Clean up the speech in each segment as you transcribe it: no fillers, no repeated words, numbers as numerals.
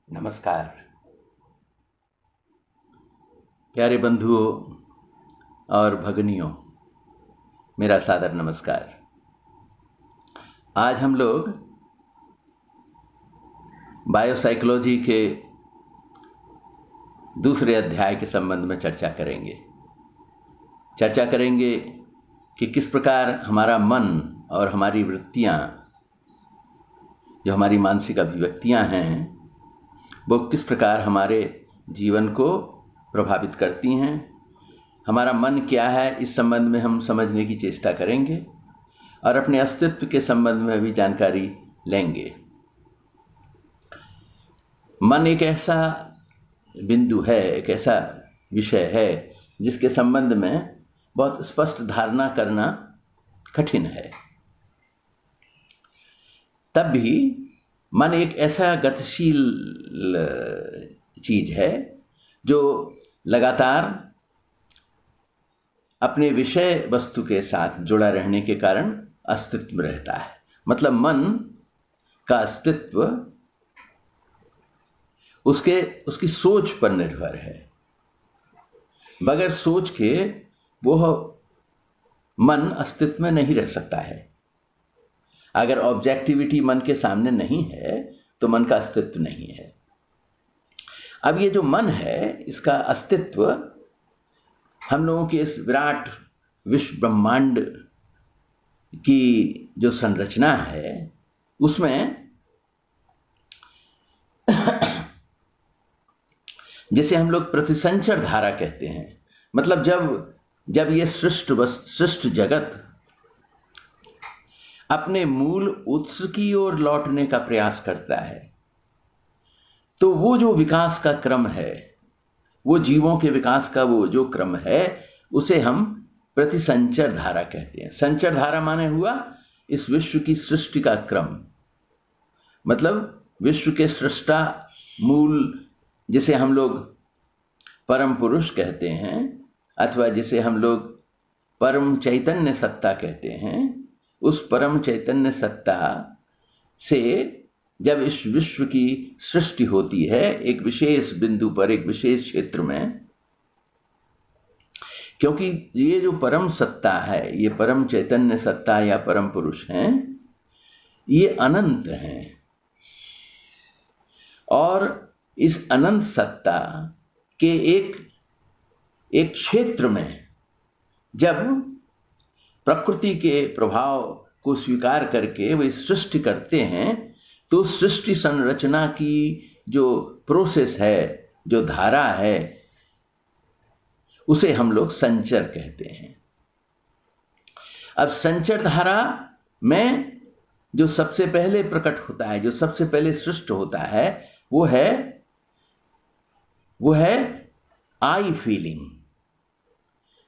नमस्कार। प्यारे बंधुओं और भगनियों, मेरा सादर नमस्कार। आज हम लोग बायोसाइकोलॉजी के दूसरे अध्याय के संबंध में चर्चा करेंगे कि किस प्रकार हमारा मन और हमारी वृत्तियां, जो हमारी मानसिक अभिव्यक्तियां हैं, वो किस प्रकार हमारे जीवन को प्रभावित करती हैं। हमारा मन क्या है, इस संबंध में हम समझने की चेष्टा करेंगे और अपने अस्तित्व के संबंध में भी जानकारी लेंगे। मन एक ऐसा बिंदु है, एक ऐसा विषय है जिसके संबंध में बहुत स्पष्ट धारणा करना कठिन है। तब भी मन एक ऐसा गतिशील चीज है जो लगातार अपने विषय वस्तु के साथ जुड़ा रहने के कारण अस्तित्व में रहता है। मतलब मन का अस्तित्व उसकी सोच पर निर्भर है। बगैर सोच के वो मन अस्तित्व में नहीं रह सकता है। अगर ऑब्जेक्टिविटी मन के सामने नहीं है तो मन का अस्तित्व नहीं है। अब ये जो मन है, इसका अस्तित्व हम लोगों के इस विराट विश्व ब्रह्मांड की जो संरचना है उसमें जिसे हम लोग प्रतिसंचर धारा कहते हैं। मतलब जब ये सृष्ट जगत अपने मूल उत्स की ओर लौटने का प्रयास करता है तो वो जो विकास का क्रम है, वो जीवों के विकास का वो जो क्रम है, उसे हम प्रतिसंचर धारा कहते हैं। संचर धारा माने हुआ इस विश्व की सृष्टि का क्रम। मतलब विश्व के सृष्टा मूल, जिसे हम लोग परम पुरुष कहते हैं अथवा जिसे हम लोग परम चैतन्य सत्ता कहते हैं, उस परम चैतन्य सत्ता से जब इस विश्व की सृष्टि होती है एक विशेष बिंदु पर, एक विशेष क्षेत्र में, क्योंकि ये जो परम सत्ता है, ये परम चैतन्य सत्ता या परम पुरुष हैं, ये अनंत हैं। और इस अनंत सत्ता के एक क्षेत्र में जब प्रकृति के प्रभाव को स्वीकार करके वे सृष्टि करते हैं तो सृष्टि संरचना की जो प्रोसेस है, जो धारा है, उसे हम लोग संचर कहते हैं। अब संचर धारा में जो सबसे पहले प्रकट होता है, जो सबसे पहले सृष्ट होता है, वो है आई फीलिंग।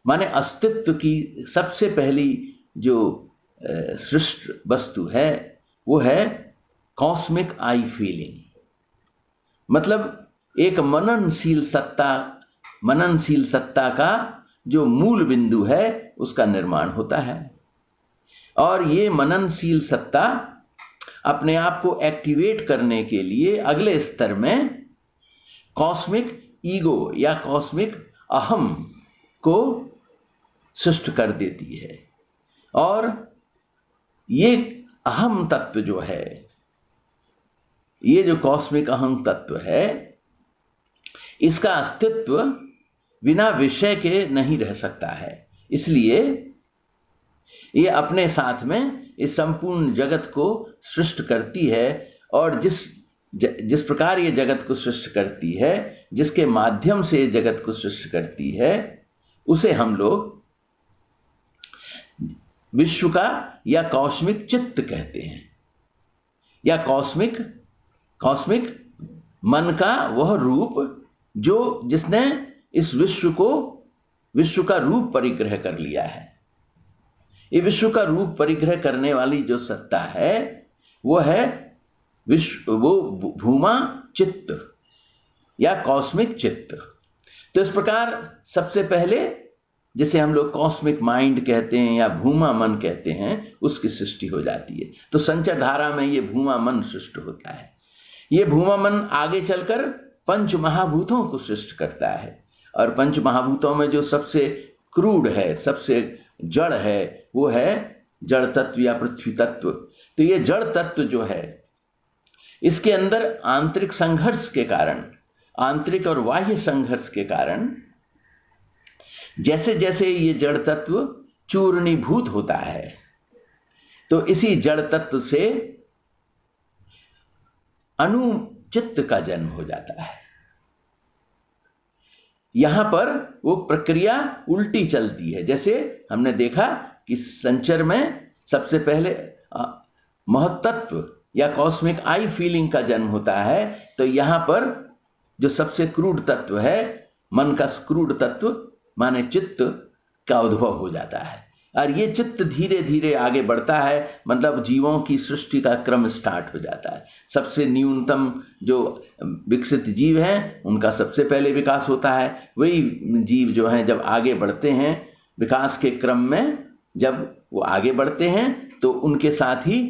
माने अस्तित्व की सबसे पहली जो सृष्ट वस्तु है वो है कॉस्मिक आई फीलिंग। मतलब एक मननशील सत्ता का जो मूल बिंदु है उसका निर्माण होता है। और ये मननशील सत्ता अपने आप को एक्टिवेट करने के लिए अगले स्तर में कॉस्मिक ईगो या कॉस्मिक अहम को सृष्ट कर देती है। और ये अहम तत्व जो है, ये जो कॉस्मिक अहम तत्व है, इसका अस्तित्व बिना विषय के नहीं रह सकता है। इसलिए ये अपने साथ में इस संपूर्ण जगत को सृष्ट करती है। और जिस प्रकार ये जगत को सृष्ट करती है, जिसके माध्यम से जगत को सृष्ट करती है, उसे हम लोग विश्व का या कॉस्मिक चित्त कहते हैं, या कॉस्मिक मन का वह रूप जिसने इस विश्व का रूप परिग्रह कर लिया है। ये विश्व का रूप परिग्रह करने वाली जो सत्ता है वो है वो भूमा चित्त या कॉस्मिक चित्त। तो इस प्रकार सबसे पहले, जिसे हम लोग कॉस्मिक माइंड कहते हैं या भूमा मन कहते हैं, उसकी सृष्टि हो जाती है। तो संचर धारा में ये भूमा मन सृष्ट होता है। ये भूमा मन आगे चलकर पंच महाभूतों को सृष्ट करता है, और पंच महाभूतों में जो सबसे क्रूड है, सबसे जड़ है, वो है जड़ तत्व या पृथ्वी तत्व। तो ये जड़ तत्व जो है, इसके अंदर आंतरिक संघर्ष के कारण, आंतरिक और बाह्य संघर्ष के कारण जैसे जैसे ये जड़ तत्व चूर्णीभूत होता है, तो इसी जड़ तत्व से अनुचित्त का जन्म हो जाता है। यहां पर वो प्रक्रिया उल्टी चलती है। जैसे हमने देखा कि संचर में सबसे पहले महत्तत्व या कॉस्मिक आई फीलिंग का जन्म होता है, तो यहां पर जो सबसे क्रूड तत्व है, मन का क्रूड तत्व माने चित्त का उद्भव हो जाता है। और ये चित्त धीरे धीरे आगे बढ़ता है, मतलब जीवों की सृष्टि का क्रम स्टार्ट हो जाता है। सबसे न्यूनतम जो विकसित जीव हैं, उनका सबसे पहले विकास होता है। वही जीव जो हैं जब आगे बढ़ते हैं विकास के क्रम में, जब वो आगे बढ़ते हैं तो उनके साथ ही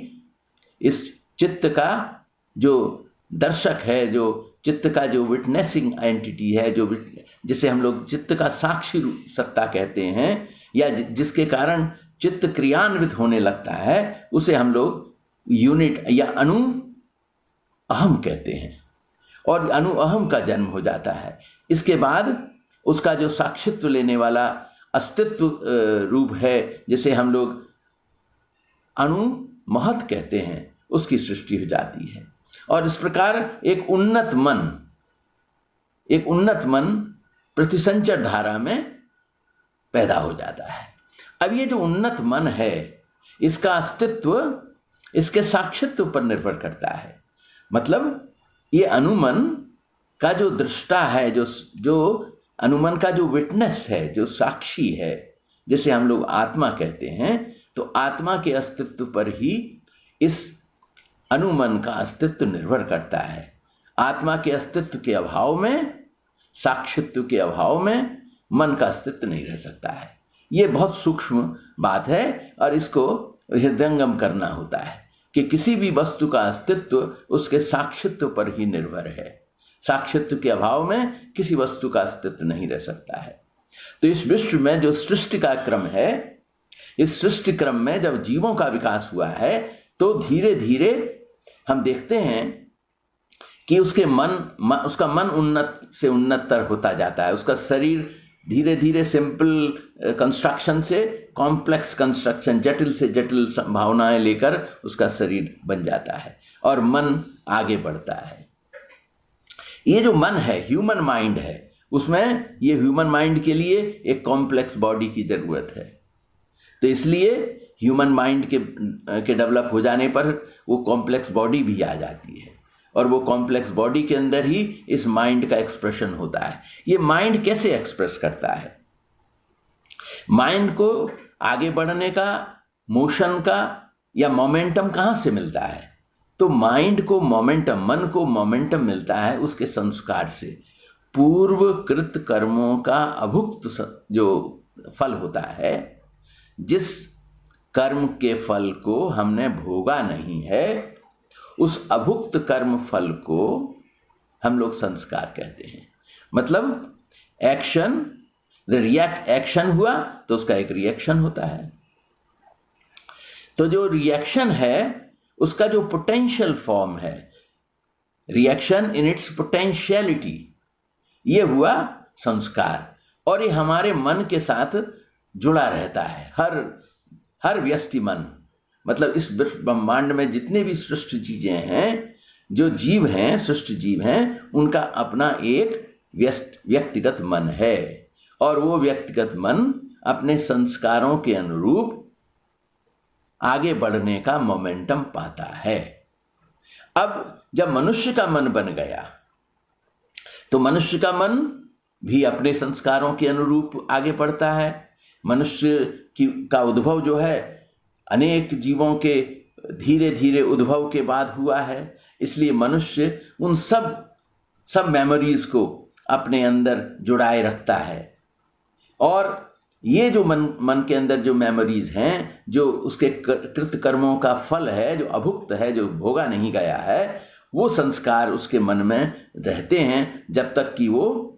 इस चित्त का जो दर्शक है, जो चित्त का जो विटनेसिंग एंटिटी है, जो जिसे हम लोग चित्त का साक्षी सत्ता कहते हैं, या जिसके कारण चित्त क्रियान्वित होने लगता है, उसे हम लोग यूनिट या अणु अहम कहते हैं। और अणु अहम का जन्म हो जाता है। इसके बाद उसका जो साक्षित्व लेने वाला अस्तित्व रूप है, जिसे हम लोग अणु महत कहते हैं, उसकी सृष्टि हो जाती है। और इस प्रकार एक उन्नत मन प्रतिसंचर धारा में पैदा हो जाता है। अब ये जो उन्नत मन है, इसका अस्तित्व इसके साक्षित्व पर निर्भर करता है। मतलब ये अनुमन का जो दृष्टा है, जो अनुमन का जो विटनेस है, जो साक्षी है, जिसे हम लोग आत्मा कहते हैं, तो आत्मा के अस्तित्व पर ही इस अनुमन का अस्तित्व निर्भर करता है। आत्मा के अस्तित्व के अभाव में, साक्षित्व के अभाव में मन का अस्तित्व नहीं रह सकता है। ये बहुत सूक्ष्म बात है, और इसको हृदयंगम करना होता है कि किसी भी वस्तु का अस्तित्व उसके साक्षित्व पर ही निर्भर है। साक्षित्व के अभाव में किसी वस्तु का अस्तित्व नहीं रह सकता है। तो इस विश्व में जो सृष्टि का क्रम है, इस सृष्टि क्रम में जब जीवों का विकास हुआ है, तो धीरे धीरे हम देखते हैं कि उसका मन उन्नत से उन्नततर होता जाता है। उसका शरीर धीरे धीरे सिंपल कंस्ट्रक्शन से कॉम्प्लेक्स कंस्ट्रक्शन, जटिल से जटिल संभावनाएं लेकर उसका शरीर बन जाता है, और मन आगे बढ़ता है। ये जो मन है, ह्यूमन माइंड है, उसमें ये ह्यूमन माइंड के लिए एक कॉम्प्लेक्स बॉडी की जरूरत है। तो इसलिए ह्यूमन माइंड के डेवलप हो जाने पर वो कॉम्प्लेक्स बॉडी भी आ जाती है, और वो कॉम्प्लेक्स बॉडी के अंदर ही इस माइंड का एक्सप्रेशन होता है। ये माइंड कैसे एक्सप्रेस करता है? माइंड को आगे बढ़ने का, मोशन का या मोमेंटम कहाँ से मिलता है? तो माइंड को मोमेंटम, मन को मोमेंटम मिलता है उसके संस्कार से। पूर्व कृत कर्मों का अभुक्त जो फल होता है, जिस कर्म के फल को हमने भोगा नहीं है, उस अभुक्त कर्म फल को हम लोग संस्कार कहते हैं। मतलब एक्शन, एक्शन हुआ तो उसका एक रिएक्शन होता है। तो जो रिएक्शन है उसका जो पोटेंशियल फॉर्म है, रिएक्शन इन इट्स पोटेंशियलिटी, ये हुआ संस्कार। और ये हमारे मन के साथ जुड़ा रहता है। हर व्यष्टि मन, मतलब इस ब्रह्मांड में जितने भी सृष्ट चीजें हैं, जो जीव हैं, सृष्ट जीव हैं, उनका अपना एक व्यक्तिगत मन है, और वो व्यक्तिगत मन अपने संस्कारों के अनुरूप आगे बढ़ने का मोमेंटम पाता है। अब जब मनुष्य का मन बन गया, तो मनुष्य का मन भी अपने संस्कारों के अनुरूप आगे बढ़ता है। मनुष्य का उद्भव जो है अनेक जीवों के धीरे धीरे उद्भव के बाद हुआ है, इसलिए मनुष्य उन सब मेमोरीज को अपने अंदर जुड़ाए रखता है। और ये जो मन के अंदर जो मेमोरीज हैं, जो उसके कृत कर्मों का फल है, जो अभुक्त है, जो भोगा नहीं गया है, वो संस्कार उसके मन में रहते हैं जब तक कि वो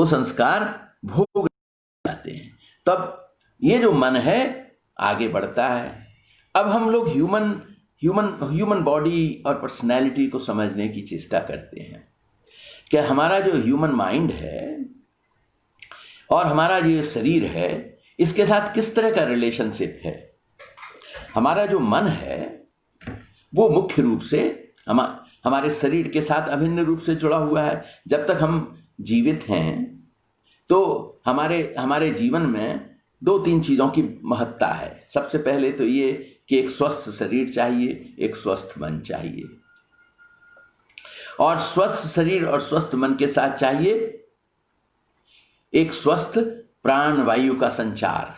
संस्कार भोग जाते हैं, तब ये जो मन है आगे बढ़ता है। अब हम लोग ह्यूमन बॉडी और पर्सनैलिटी को समझने की चेष्टा करते हैं कि हमारा जो ह्यूमन माइंड है और हमारा जो शरीर है, इसके साथ किस तरह का रिलेशनशिप है। हमारा जो मन है वो मुख्य रूप से हमारे शरीर के साथ अभिन्न रूप से जुड़ा हुआ है। जब तक हम जीवित हैं तो हमारे जीवन में 2-3 चीजों की महत्ता है। सबसे पहले तो ये कि एक स्वस्थ शरीर चाहिए, एक स्वस्थ मन चाहिए, और स्वस्थ शरीर और स्वस्थ मन के साथ चाहिए एक स्वस्थ प्राण वायु का संचार।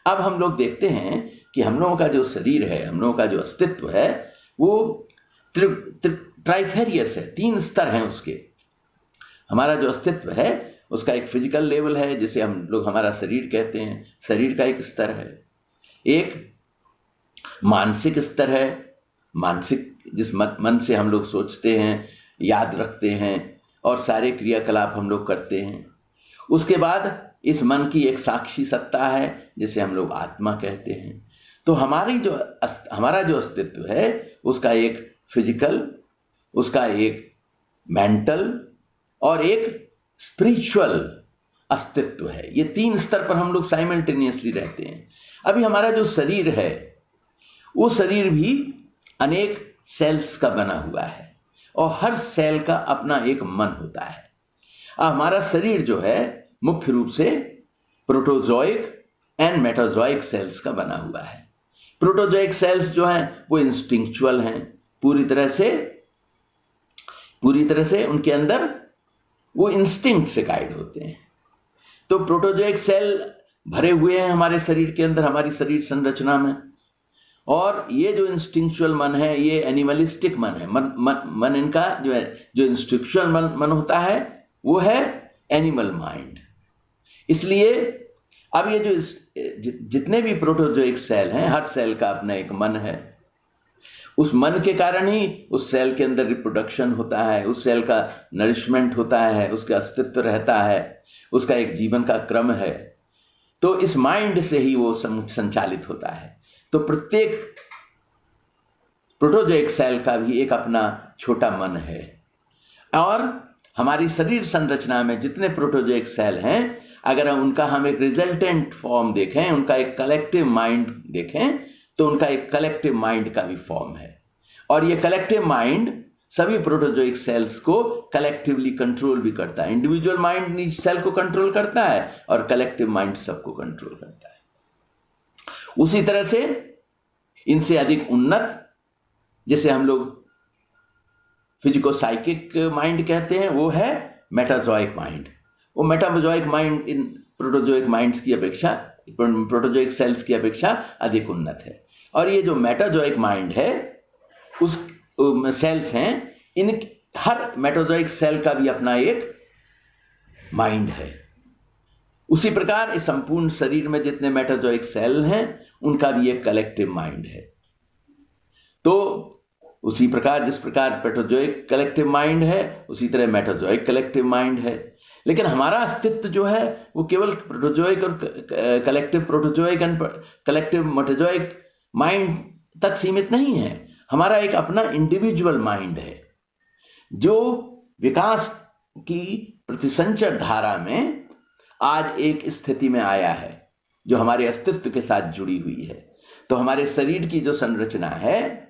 अब हम लोग देखते हैं कि हम लोगों का जो शरीर है, हम लोगों का जो अस्तित्व है, वो ट्राइफेरियस है, 3 स्तर हैं उसके। हमारा जो अस्तित्व है उसका एक फिजिकल लेवल है जिसे हम लोग हमारा शरीर कहते हैं, शरीर का एक स्तर है। एक मानसिक स्तर है, मानसिक जिस मन से हम लोग सोचते हैं, याद रखते हैं और सारे क्रियाकलाप हम लोग करते हैं। उसके बाद इस मन की एक साक्षी सत्ता है जिसे हम लोग आत्मा कहते हैं। तो हमारा जो अस्तित्व है उसका एक फिजिकल, उसका एक मेंटल और एक स्पिरिचुअल अस्तित्व है। ये 3 स्तर पर हम लोग साइमल्टेनियसली रहते हैं। अभी हमारा जो शरीर है वो शरीर भी अनेक सेल्स का बना हुआ है और हर सेल का अपना एक मन होता है। हमारा शरीर जो है मुख्य रूप से प्रोटोजोइक एंड मेटाजोइक सेल्स का बना हुआ है। प्रोटोजोइक सेल्स जो हैं वो इंस्टिंक्चुअल हैं, पूरी तरह से उनके अंदर वो इंस्टिंक्ट से गाइड होते हैं। तो प्रोटोजोइक सेल भरे हुए हैं हमारे शरीर के अंदर, हमारी शरीर संरचना में। और ये जो इंस्टिंक्चुअल मन है ये एनिमलिस्टिक मन है। मन इनका जो है, जो इंस्टिंक्चुअल मन होता है वो है एनिमल माइंड। इसलिए अब ये जो जितने भी प्रोटोजोइक सेल हैं, हर सेल का अपना एक मन है। उस मन के कारण ही उस सेल के अंदर रिप्रोडक्शन होता है, उस सेल का नरिशमेंट होता है, उसका अस्तित्व रहता है, उसका एक जीवन का क्रम है। तो इस माइंड से ही वो संचालित होता है। तो प्रत्येक प्रोटोजोइक सेल का भी एक अपना छोटा मन है। और हमारी शरीर संरचना में जितने प्रोटोजोइक सेल हैं, अगर हम एक रिजल्टेंट फॉर्म देखें, उनका एक कलेक्टिव माइंड देखें, तो उनका एक कलेक्टिव माइंड का भी फॉर्म है। और ये कलेक्टिव माइंड सभी प्रोटोजोइक सेल्स को कलेक्टिवली कंट्रोल भी करता है। इंडिविजुअल माइंड सेल को कंट्रोल करता है और कलेक्टिव माइंड सबको कंट्रोल करता है। उसी तरह से इनसे अधिक उन्नत, जिसे हम लोग फिजिको साइकिक माइंड कहते हैं, वो है मेटाजोइक माइंड। वो मेटाजोइक माइंड इन प्रोटोजोइक माइंड्स की अपेक्षा, प्रोटोजोइक सेल्स की अपेक्षा अधिक उन्नत है। और ये जो मेटाजोइक माइंड है, उस सेल्स हैं, इन हर मेटाजोइक सेल का भी अपना एक माइंड है। उसी प्रकार इस संपूर्ण शरीर में जितने मेटाजोइक सेल हैं उनका भी एक कलेक्टिव माइंड है। तो उसी प्रकार जिस प्रकार प्रोटोजोइक कलेक्टिव माइंड है, उसी तरह मेटाजोइक कलेक्टिव माइंड है। लेकिन हमारा अस्तित्व जो है वो केवल प्रोटोजोइक और कलेक्टिव प्रोटोजोइक एंड कलेक्टिव मेटाजोइक माइंड तक सीमित नहीं है। हमारा एक अपना इंडिविजुअल माइंड है जो विकास की प्रतिसंचर धारा में आज एक स्थिति में आया है, जो हमारे अस्तित्व के साथ जुड़ी हुई है। तो हमारे शरीर की जो संरचना है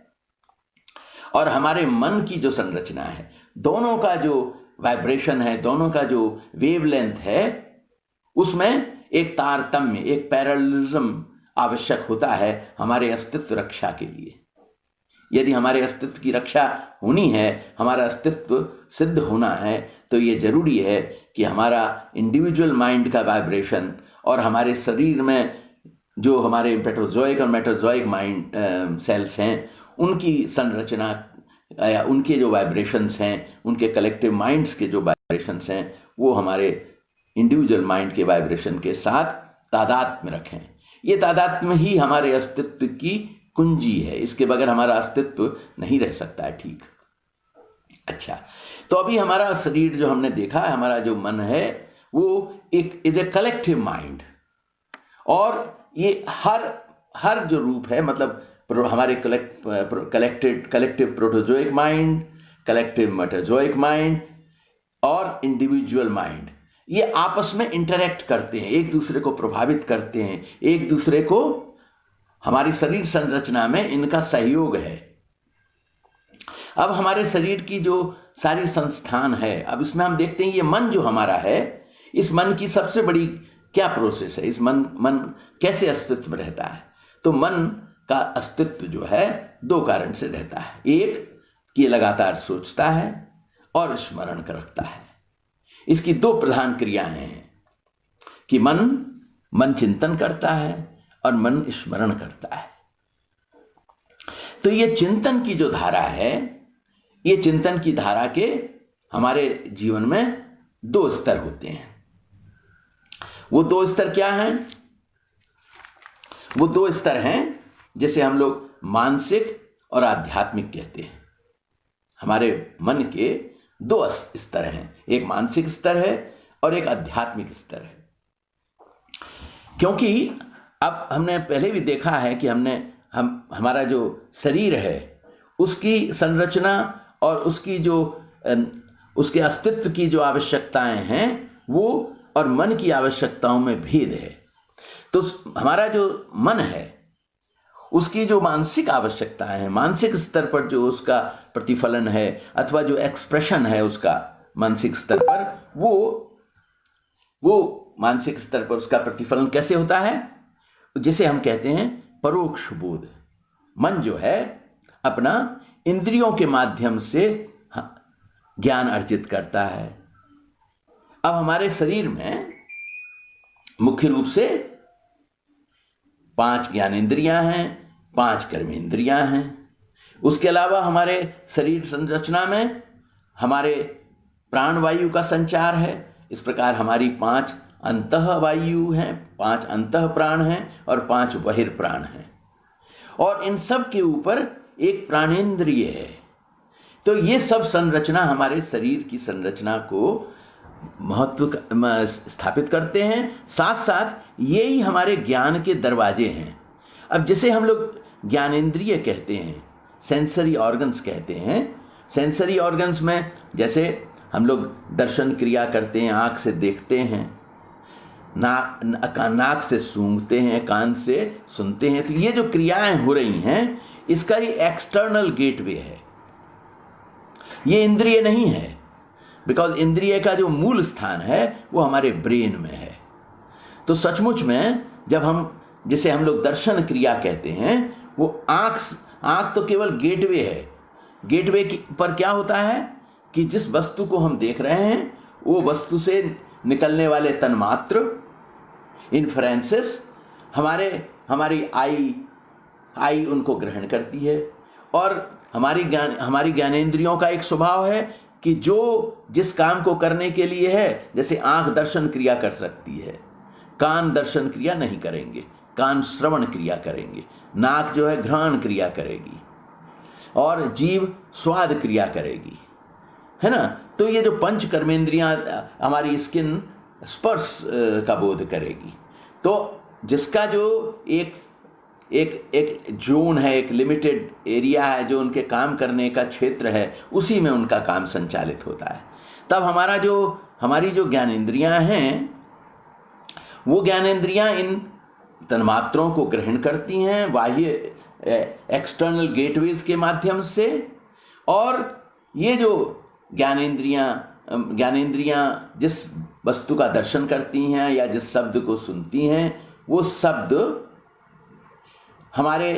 और हमारे मन की जो संरचना है, दोनों का जो वाइब्रेशन है, दोनों का जो वेवलेंथ है, उसमें एक तारतम्य, एक पैरेललिज्म आवश्यक होता है हमारे अस्तित्व रक्षा के लिए। यदि हमारे अस्तित्व की रक्षा होनी है, हमारा अस्तित्व सिद्ध होना है, तो ये जरूरी है कि हमारा इंडिविजुअल माइंड का वाइब्रेशन और हमारे शरीर में जो हमारे प्रोटोजोइक और मेटाजोइक माइंड सेल्स हैं, उनकी संरचना या उनके जो वाइब्रेशंस हैं, उनके कलेक्टिव माइंड्स के जो वाइब्रेशंस हैं, वो हमारे इंडिविजुअल माइंड के वाइब्रेशन के साथ तादाद में रखें। ये तादाद में ही हमारे अस्तित्व की कुंजी है, इसके बगैर हमारा अस्तित्व नहीं रह सकता है। ठीक, अच्छा, तो अभी हमारा शरीर जो हमने देखा है, हमारा जो मन है वो एक इज ए कलेक्टिव माइंड, और ये हर जो रूप है, मतलब हमारे कलेक्टिव प्रोटोजोइक माइंड, कलेक्टिव मेटाजोइक माइंड और इंडिविजुअल माइंड, ये आपस में इंटरेक्ट करते हैं, एक दूसरे को प्रभावित करते हैं, एक दूसरे को, हमारी शरीर संरचना में इनका सहयोग है। अब हमारे शरीर की जो सारी संस्थान है, अब इसमें हम देखते हैं ये मन जो हमारा है, इस मन की सबसे बड़ी क्या प्रोसेस है, इस मन कैसे अस्तित्व में रहता है। तो मन का अस्तित्व जो है दो कारण से रहता है। एक कि लगातार सोचता है और स्मरण रखता है। इसकी दो प्रधान क्रियाएं हैं कि मन चिंतन करता है और मन स्मरण करता है। तो ये चिंतन की जो धारा है, ये चिंतन की धारा के हमारे जीवन में दो स्तर होते हैं। वो दो स्तर क्या हैं? वो दो स्तर हैं जिसे हम लोग मानसिक और आध्यात्मिक कहते हैं। हमारे मन के दो स्तर हैं, एक मानसिक स्तर है और एक आध्यात्मिक स्तर है। क्योंकि अब हमने पहले भी देखा है कि हमारा जो शरीर है उसकी संरचना और उसके अस्तित्व की जो आवश्यकताएं हैं वो और मन की आवश्यकताओं में भेद है। तो हमारा जो मन है उसकी जो मानसिक आवश्यकताएं हैं, मानसिक स्तर पर जो उसका प्रतिफलन है अथवा जो एक्सप्रेशन है उसका मानसिक स्तर पर, वो मानसिक स्तर पर उसका प्रतिफलन कैसे होता है, जिसे हम कहते हैं परोक्ष बोध। मन जो है अपना इंद्रियों के माध्यम से ज्ञान अर्जित करता है। अब हमारे शरीर में मुख्य रूप से 5 ज्ञानेंद्रियां हैं, 5 कर्मेंद्रियां हैं। उसके अलावा हमारे शरीर संरचना में हमारे प्राणवायु का संचार है। इस प्रकार हमारी 5 अंतः वायु हैं, 5 अंतः प्राण हैं और 5 बहिर्प्राण हैं। और इन सब के ऊपर एक प्राणेंद्रिय है। तो ये सब संरचना हमारे शरीर की संरचना को महत्व स्थापित करते हैं। साथ साथ ये ही हमारे ज्ञान के दरवाजे हैं। अब जिसे हम लोग ज्ञानेंद्रिय कहते हैं, सेंसरी ऑर्गन्स कहते हैं। सेंसरी ऑर्गन्स में जैसे हम लोग दर्शन क्रिया करते हैं, आँख से देखते हैं, नाक से सूंघते हैं, कान से सुनते हैं। तो ये जो क्रियाएं हो रही हैं इसका ही एक्सटर्नल गेटवे है, ये इंद्रिय नहीं है। बिकॉज इंद्रिय का जो मूल स्थान है वो हमारे ब्रेन में है। तो सचमुच में जब जिसे हम लोग दर्शन क्रिया कहते हैं, वो आँख तो केवल गेटवे है। गेटवे पर क्या होता है कि जिस वस्तु को हम देख रहे हैं वो वस्तु से निकलने वाले तन्मात्र, इन्फ्रेंसेस, हमारी आई उनको ग्रहण करती है। और हमारी ज्ञानेंद्रियों का एक स्वभाव है कि जिस काम को करने के लिए है, जैसे आंख दर्शन क्रिया कर सकती है, कान दर्शन क्रिया नहीं करेंगे, कान श्रवण क्रिया करेंगे, नाक जो है घ्राण क्रिया करेगी और जीभ स्वाद क्रिया करेगी, है ना। तो ये जो पंच कर्मेंद्रियां हमारी स्किन स्पर्श का बोध करेगी। तो जिसका जो एक जोन है, एक लिमिटेड एरिया है जो उनके काम करने का क्षेत्र है, उसी में उनका काम संचालित होता है। तब हमारी जो ज्ञानेंद्रियां हैं वो ज्ञानेंद्रियां इन तन्मात्रों को ग्रहण करती हैं बाह्य एक्सटर्नल गेटवेज के माध्यम से। और ये जो ज्ञानेंद्रियां जिस वस्तु का दर्शन करती हैं या जिस शब्द को सुनती हैं, वो शब्द हमारे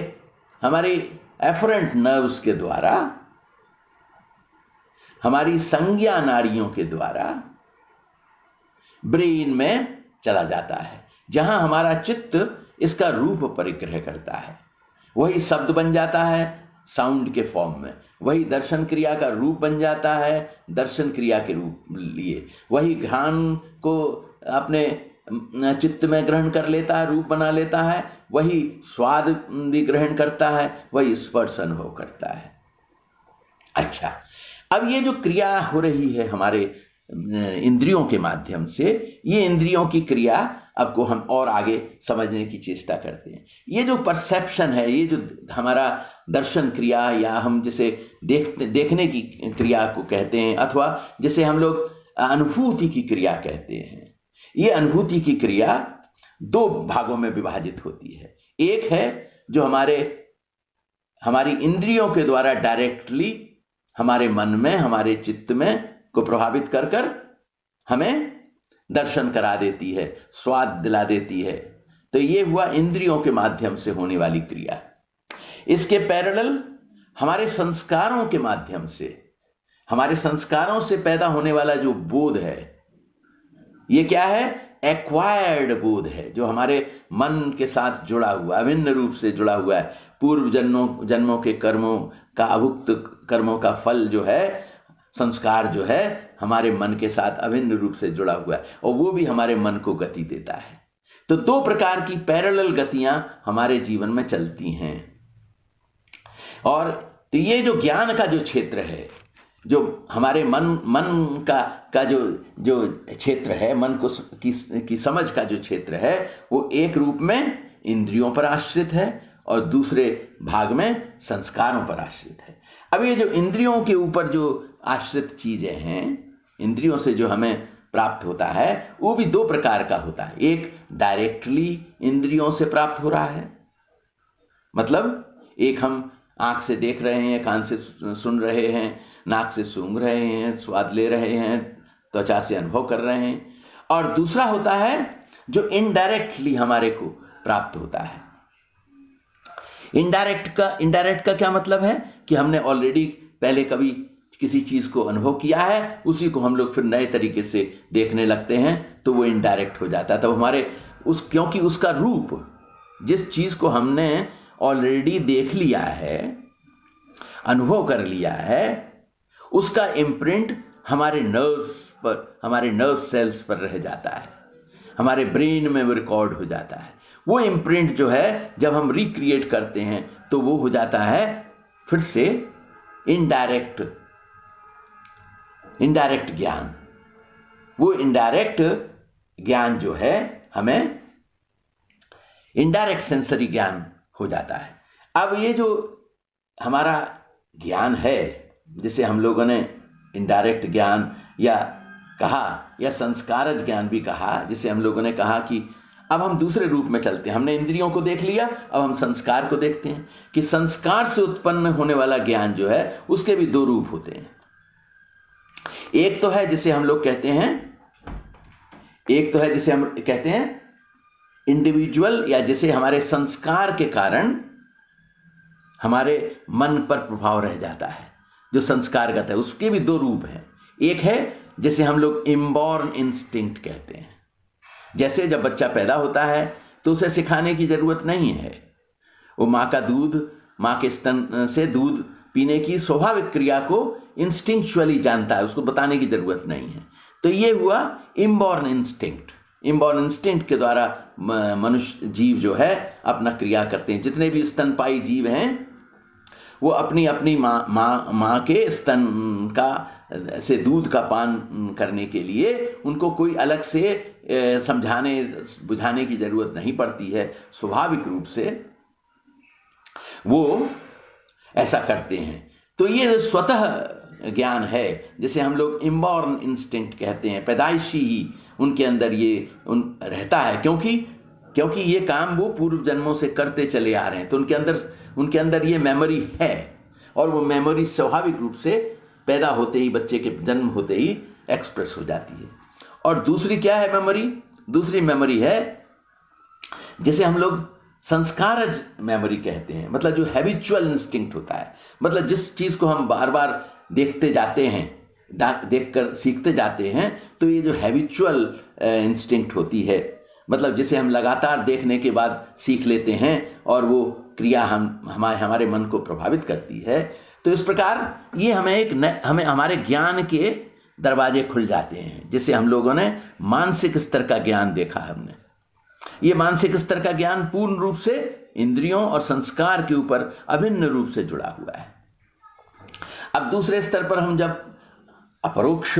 एफरेंट नर्व्स के द्वारा, हमारी संज्ञा नाड़ियों के द्वारा ब्रेन में चला जाता है, जहां हमारा चित्त इसका रूप परिग्रह करता है। वही शब्द बन जाता है साउंड के फॉर्म में, वही दर्शन क्रिया का रूप बन जाता है दर्शन क्रिया के रूप लिए, वही घ्राण को अपने चित्त में ग्रहण कर लेता है, रूप बना लेता है, वही स्वाद भी ग्रहण करता है, वही स्पर्श अनुभव करता है। अच्छा, अब ये जो क्रिया हो रही है हमारे इंद्रियों के माध्यम से, ये इंद्रियों की क्रिया अब को हम और आगे समझने की चेष्टा करते हैं। ये जो परसेप्शन है, ये जो हमारा दर्शन क्रिया या हम जिसे देखने की क्रिया को कहते हैं, अथवा जिसे हम लोग अनुभूति की क्रिया कहते हैं, ये अनुभूति की क्रिया दो भागों में विभाजित होती है। एक है जो हमारी इंद्रियों के द्वारा डायरेक्टली हमारे मन में, हमारे चित्त में को प्रभावित कर हमें दर्शन करा देती है, स्वाद दिला देती है। तो ये हुआ इंद्रियों के माध्यम से होने वाली क्रिया। इसके पैरेलल हमारे संस्कारों के माध्यम से, हमारे संस्कारों से पैदा होने वाला जो बोध है, ये क्या है? एक्वायर्ड बोध है, जो हमारे मन के साथ जुड़ा हुआ, अभिन्न रूप से जुड़ा हुआ है। पूर्व जन्मों के कर्मों का, अभुक्त कर्मों का फल जो है, संस्कार जो है, हमारे मन के साथ अभिन्न रूप से जुड़ा हुआ है, और वो भी हमारे मन को गति देता है। तो दो प्रकार की पैरेलल गतियां हमारे जीवन में चलती हैं। और तो ये जो ज्ञान का जो क्षेत्र है, जो हमारे मन का जो क्षेत्र है, मन को की समझ का जो क्षेत्र है, वो एक रूप में इंद्रियों पर आश्रित है और दूसरे भाग में संस्कारों पर आश्रित है। अब ये जो इंद्रियों के ऊपर जो आश्रित चीजें हैं, इंद्रियों से जो हमें प्राप्त होता है, वो भी दो प्रकार का होता है। एक डायरेक्टली इंद्रियों से प्राप्त हो रहा है, मतलब एक हम आंख से देख रहे हैं, कान से सुन रहे हैं, नाक से सूंघ रहे हैं, स्वाद ले रहे हैं, त्वचा से अनुभव कर रहे हैं। और दूसरा होता है जो इनडायरेक्टली हमारे को प्राप्त होता है। इनडायरेक्ट का क्या मतलब है कि हमने ऑलरेडी पहले कभी किसी चीज को अनुभव किया है, उसी को हम लोग फिर नए तरीके से देखने लगते हैं, तो वो इनडायरेक्ट हो जाता है। तब हमारे क्योंकि उसका रूप, जिस चीज को हमने ऑलरेडी देख लिया है, अनुभव कर लिया है, उसका इम्प्रिंट हमारे नर्व्स पर, हमारे नर्व सेल्स पर रह जाता है, हमारे ब्रेन में वो रिकॉर्ड हो जाता है। वो इम्प्रिंट जो है जब हम रिक्रिएट करते हैं तो वो हो जाता है फिर से इनडायरेक्ट ज्ञान। वो इनडायरेक्ट ज्ञान जो है हमें इनडायरेक्ट सेंसरी ज्ञान हो जाता है। अब ये जो हमारा ज्ञान है, जिसे हम लोगों ने इनडायरेक्ट ज्ञान या कहा, या संस्कारज ज्ञान भी कहा, जिसे हम लोगों ने कहा कि अब हम दूसरे रूप में चलते हैं। हमने इंद्रियों को देख लिया, अब हम संस्कार को देखते हैं कि संस्कार से उत्पन्न होने वाला ज्ञान जो है, उसके भी दो रूप होते हैं। एक तो है जिसे हम लोग कहते हैं इंडिविजुअल, या जिसे हमारे संस्कार के कारण हमारे मन पर प्रभाव रह जाता है, जो संस्कारगत है। उसके भी दो रूप हैं। एक है जिसे हम लोग इनबॉर्न इंस्टिंक्ट कहते हैं। जैसे जब बच्चा पैदा होता है तो उसे सिखाने की जरूरत नहीं है, वो माँ के स्तन से दूध पीने की स्वाभाविक क्रिया को इंस्टिंक्चुअली जानता है, उसको बताने की जरूरत नहीं है। तो ये हुआ इनबॉर्न इंस्टिंक्ट। इनबॉर्न इंस्टिंक्ट के द्वारा मनुष्य जीव जो है अपना क्रिया करते हैं। जितने भी स्तनपायी जीव हैं वो अपनी माँ के स्तन से दूध का पान करने के लिए उनको कोई अलग से समझाने बुझाने की जरूरत नहीं पड़ती है। स्वाभाविक रूप से वो ऐसा करते हैं। तो ये स्वतः ज्ञान है जिसे हम लोग इनबॉर्न इंस्टिंक्ट कहते हैं। पैदाइशी ही उनके अंदर ये रहता है, क्योंकि ये काम वो पूर्व जन्मों से करते चले आ रहे हैं। तो उनके अंदर ये मेमोरी है, और वो मेमोरी स्वाभाविक रूप से पैदा होते ही, बच्चे के जन्म होते ही एक्सप्रेस हो जाती है। और दूसरी क्या है मेमोरी? दूसरी मेमोरी है जिसे हम लोग संस्कारज मेमोरी कहते हैं। मतलब जो हैबिचुअल इंस्टिंक्ट होता है, मतलब जिस चीज को हम बार बार देखते जाते हैं, देखकर सीखते जाते हैं, तो ये जो हैबिचुअल इंस्टिंक्ट होती है, मतलब जिसे हम लगातार देखने के बाद सीख लेते हैं और वो क्रिया हमारे मन को प्रभावित करती है। तो इस प्रकार ये हमें हमारे ज्ञान के दरवाजे खुल जाते हैं, जिसे हम लोगों ने मानसिक स्तर का ज्ञान देखा हमने। ये मानसिक स्तर का ज्ञान पूर्ण रूप से इंद्रियों और संस्कार के ऊपर अभिन्न रूप से जुड़ा हुआ है। अब दूसरे स्तर पर हम जब अपरोक्ष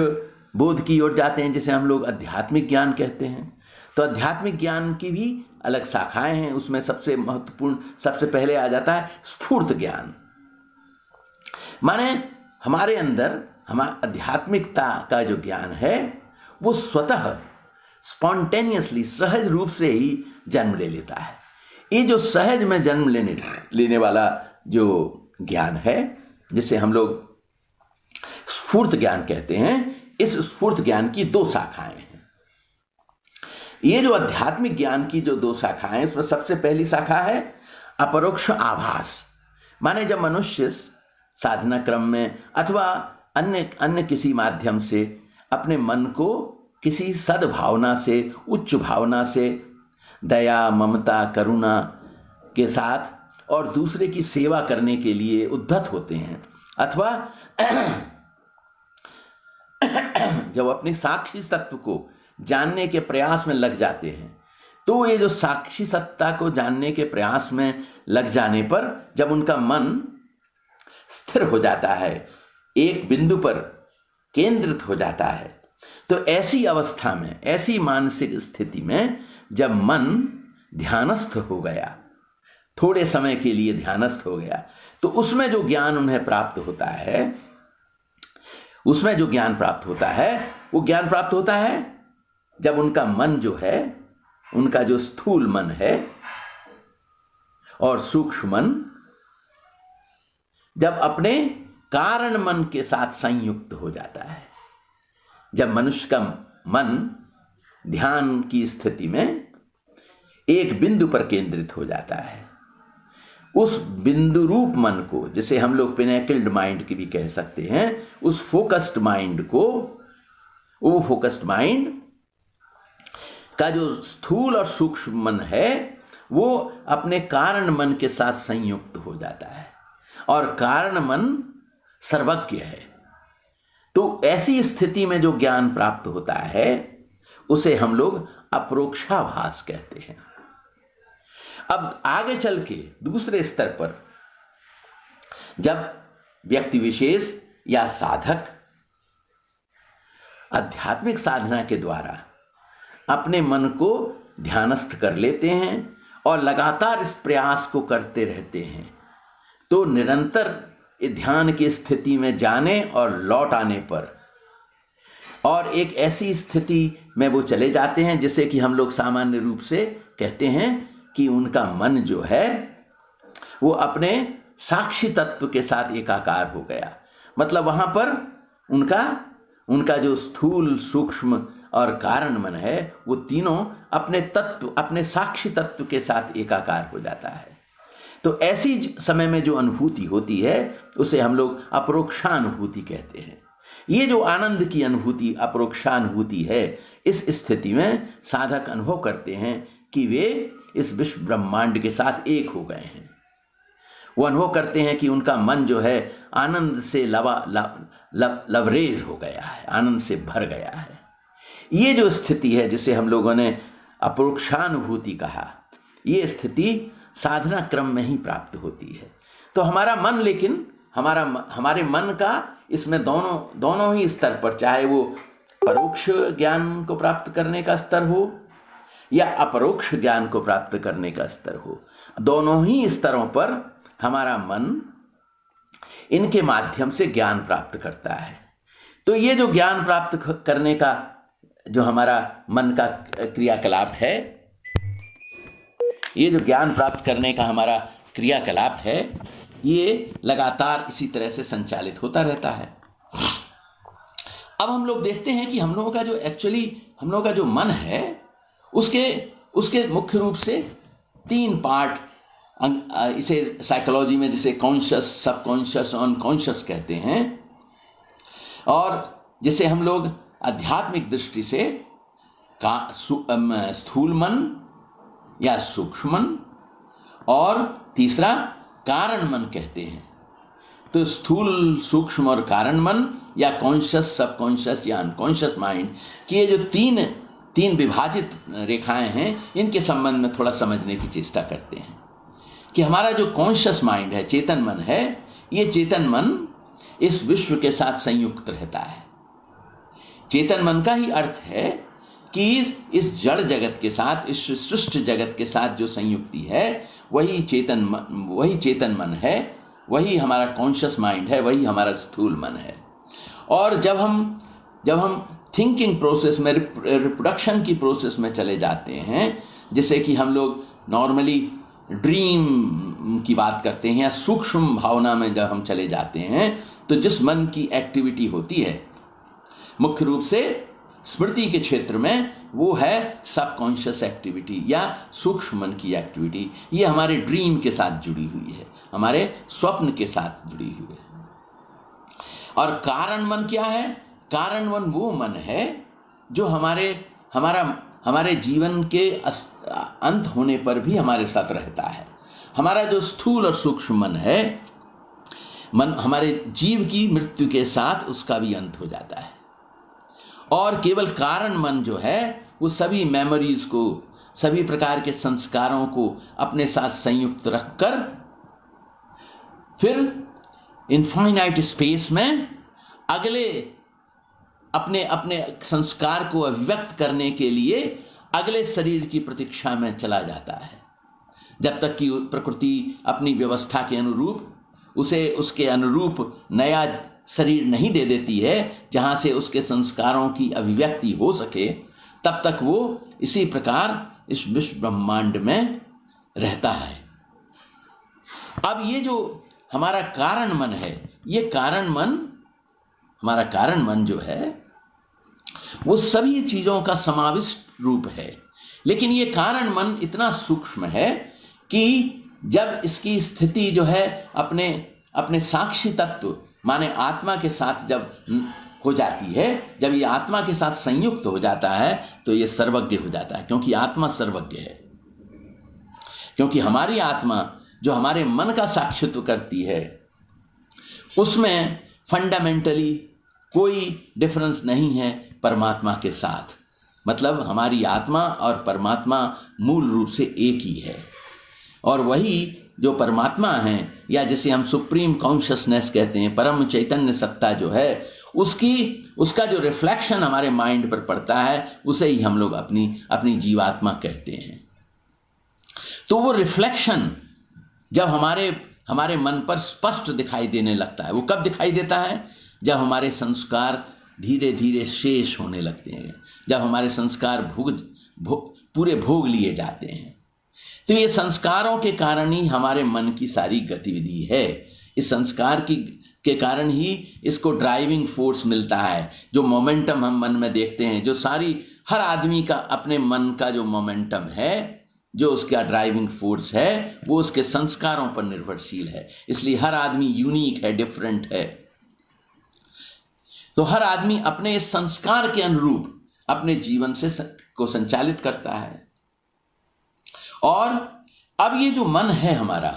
बोध की ओर जाते हैं, जिसे हम लोग आध्यात्मिक ज्ञान कहते हैं, तो आध्यात्मिक ज्ञान की भी अलग शाखाएं हैं। उसमें सबसे महत्वपूर्ण, सबसे पहले आ जाता है स्फूर्त ज्ञान। माने हमारे अंदर आध्यात्मिकता का जो ज्ञान है वो स्वतः स्पॉन्टेनियसली, सहज रूप से ही जन्म ले लेता है। ये जो सहज में जन्म लेने वाला जो ज्ञान है, जिसे हम लोग स्फूर्त ज्ञान कहते हैं, इस स्फूर्त ज्ञान की दो शाखाएं हैं। ये जो आध्यात्मिक ज्ञान की जो दो शाखाएं, उसमें सबसे पहली शाखा है अपरोक्ष आभास। माने जब मनुष्य साधना क्रम में अथवा अन्य किसी माध्यम से अपने मन को किसी सद्भावना से, उच्च भावना से, दया, ममता, करुणा के साथ और दूसरे की सेवा करने के लिए उद्धत होते हैं, अथवा जब अपनी साक्षी सत्व को जानने के प्रयास में लग जाते हैं, तो ये जो साक्षी सत्ता को जानने के प्रयास में लग जाने पर जब उनका मन स्थिर हो जाता है, एक बिंदु पर केंद्रित हो जाता है, तो ऐसी अवस्था में, ऐसी मानसिक स्थिति में जब मन ध्यानस्थ हो गया, थोड़े समय के लिए ध्यानस्थ हो गया, तो उसमें जो ज्ञान उन्हें प्राप्त होता है, उसमें जो ज्ञान प्राप्त होता है, वो ज्ञान प्राप्त होता है जब उनका मन जो है, उनका जो स्थूल मन है और सूक्ष्म मन, जब अपने कारण मन के साथ संयुक्त हो जाता है। जब मनुष्य का मन ध्यान की स्थिति में एक बिंदु पर केंद्रित हो जाता है, उस बिंदु रूप मन को, जिसे हम लोग पिनेकल्ड माइंड की भी कह सकते हैं, उस फोकस्ड माइंड को, वो फोकस्ड माइंड का जो स्थूल और सूक्ष्म मन है, वो अपने कारण मन के साथ संयुक्त हो जाता है और कारण मन सर्वज्ञ है। तो ऐसी स्थिति में जो ज्ञान प्राप्त होता है, उसे हम लोग अपरोक्षाभास कहते हैं। अब आगे चल के दूसरे स्तर पर जब व्यक्ति विशेष या साधक आध्यात्मिक साधना के द्वारा अपने मन को ध्यानस्थ कर लेते हैं और लगातार इस प्रयास को करते रहते हैं, तो निरंतर ध्यान की स्थिति में जाने और लौट आने पर और एक ऐसी स्थिति में वो चले जाते हैं जिसे कि हम लोग सामान्य रूप से कहते हैं कि उनका मन जो है वो अपने साक्षी तत्व के साथ एकाकार हो गया। मतलब वहां पर उनका जो स्थूल, सूक्ष्म और कारण मन है, वो तीनों अपने तत्व, अपने साक्षी तत्व के साथ एकाकार हो जाता है। तो ऐसी समय में जो अनुभूति होती है, उसे हम लोग अपरोक्षानुभूति कहते हैं। ये जो आनंद की अनुभूति, अपरोक्षानुभूति है, इस स्थिति में साधक अनुभव करते हैं कि वे इस विश्व ब्रह्मांड के साथ एक हो गए हैं। वो अनुभव करते हैं कि उनका मन जो है आनंद से लवरेज हो गया है, आनंद से भर गया है। ये जो स्थिति है, जिसे हम लोगों ने अपरोक्षानुभूति कहा, ये स्थिति साधना क्रम में ही प्राप्त होती है। तो हमारा मन, लेकिन हमारे मन का इसमें दोनों ही स्तर पर, चाहे वो परोक्ष ज्ञान को प्राप्त करने का स्तर हो या अपरोक्ष ज्ञान को प्राप्त करने का स्तर हो, दोनों ही स्तरों पर हमारा मन इनके माध्यम से ज्ञान प्राप्त करता है। तो ये जो ज्ञान प्राप्त करने का जो हमारा मन का क्रियाकलाप है, ये जो ज्ञान प्राप्त करने का हमारा क्रियाकलाप है, ये लगातार इसी तरह से संचालित होता रहता है। अब हम लोग देखते हैं कि हम लोगों का जो मन है, उसके मुख्य रूप से 3 पार्ट, इसे साइकोलॉजी में जिसे कॉन्शियस, सबकॉन्शियस, अनकॉन्शियस कहते हैं, और जिसे हम लोग आध्यात्मिक दृष्टि से स्थूल मन या सूक्ष्म मन और तीसरा कारण मन कहते हैं। तो स्थूल, सूक्ष्म और कारण मन या कॉन्शियस, सबकॉन्शियस या अनकॉन्शियस माइंड की ये जो तीन विभाजित रेखाएं हैं, इनके संबंध में थोड़ा समझने की चेष्टा करते हैं कि हमारा जो कॉन्शियस माइंड है, चेतन मन है, ये चेतन मन इस विश्व के साथ संयुक्त रहता है। चेतन मन का ही अर्थ है कि इस जड़ जगत के साथ, इस सृष्टि जगत के साथ जो संयुक्ति है वही चेतन मन है, वही हमारा कॉन्शियस माइंड है, वही हमारा स्थूल मन है। और जब हम थिंकिंग प्रोसेस में, रिप्रोडक्शन की प्रोसेस में चले जाते हैं, जैसे कि हम लोग नॉर्मली ड्रीम की बात करते हैं या सूक्ष्म भावना में जब हम चले जाते हैं, तो जिस मन की एक्टिविटी होती है मुख्य रूप से स्मृति के क्षेत्र में, वो है सबकॉन्शियस एक्टिविटी या सूक्ष्म मन की एक्टिविटी। ये हमारे ड्रीम के साथ जुड़ी हुई है, हमारे स्वप्न के साथ जुड़ी हुई है। और कारण मन क्या है? कारण मन वो मन है जो हमारे जीवन के अंत होने पर भी हमारे साथ रहता है। हमारा जो स्थूल और सूक्ष्म मन है, मन हमारे जीव की मृत्यु के साथ उसका भी अंत हो जाता है। और केवल कारण मन जो है वो सभी मेमोरीज को, सभी प्रकार के संस्कारों को अपने साथ संयुक्त रखकर फिर इनफाइनाइट स्पेस में अगले अपने संस्कार को अभिव्यक्त करने के लिए अगले शरीर की प्रतीक्षा में चला जाता है, जब तक कि प्रकृति अपनी व्यवस्था के अनुरूप उसे उसके अनुरूप नया शरीर नहीं दे देती है जहां से उसके संस्कारों की अभिव्यक्ति हो सके, तब तक वो इसी प्रकार इस विश्व ब्रह्मांड में रहता है। अब ये जो हमारा कारण मन है, ये हमारा कारण मन जो है वो सभी चीजों का समाविष्ट रूप है। लेकिन ये कारण मन इतना सूक्ष्म है कि जब इसकी स्थिति जो है अपने साक्षी तत्व माने आत्मा के साथ जब हो जाती है, जब ये आत्मा के साथ संयुक्त हो जाता है, तो ये सर्वज्ञ हो जाता है, क्योंकि आत्मा सर्वज्ञ है। क्योंकि हमारी आत्मा जो हमारे मन का साक्षित्व करती है, उसमें फंडामेंटली कोई डिफरेंस नहीं है परमात्मा के साथ। मतलब हमारी आत्मा और परमात्मा मूल रूप से एक ही है। और वही जो परमात्मा है, या जिसे हम सुप्रीम कॉन्शियसनेस कहते हैं, परम चैतन्य सत्ता जो है, उसका जो रिफ्लेक्शन हमारे माइंड पर पड़ता है, उसे ही हम लोग अपनी जीवात्मा कहते हैं। तो वो रिफ्लेक्शन जब हमारे मन पर स्पष्ट दिखाई देने लगता है, वो कब दिखाई देता है? जब हमारे संस्कार धीरे धीरे शेष होने लगते हैं, जब हमारे संस्कार पूरे भोग लिए जाते हैं। तो ये संस्कारों के कारण ही हमारे मन की सारी गतिविधि है। इस संस्कार के कारण ही इसको ड्राइविंग फोर्स मिलता है। जो मोमेंटम हम मन में देखते हैं, जो हर आदमी का अपने मन का जो मोमेंटम है, जो उसका ड्राइविंग फोर्स है, वो उसके संस्कारों पर निर्भरशील है। इसलिए हर आदमी यूनिक है, डिफरेंट है। तो हर आदमी अपने इस संस्कार के अनुरूप अपने जीवन को संचालित करता है। और अब ये जो मन है हमारा,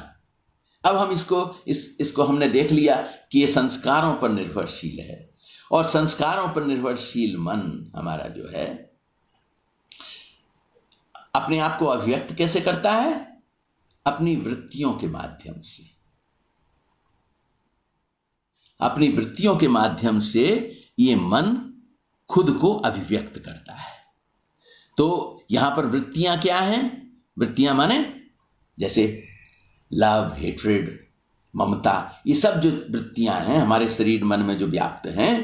अब हम इसको हमने देख लिया कि ये संस्कारों पर निर्भरशील है। और संस्कारों पर निर्भरशील मन हमारा जो है अपने आप को अभिव्यक्त कैसे करता है? अपनी वृत्तियों के माध्यम से। अपनी वृत्तियों के माध्यम से ये मन खुद को अभिव्यक्त करता है। तो यहां पर वृत्तियां क्या हैं? वृत्तियां माने जैसे लव, हेट्रेड, ममता, ये सब जो वृत्तियां हैं हमारे शरीर मन में जो व्याप्त हैं,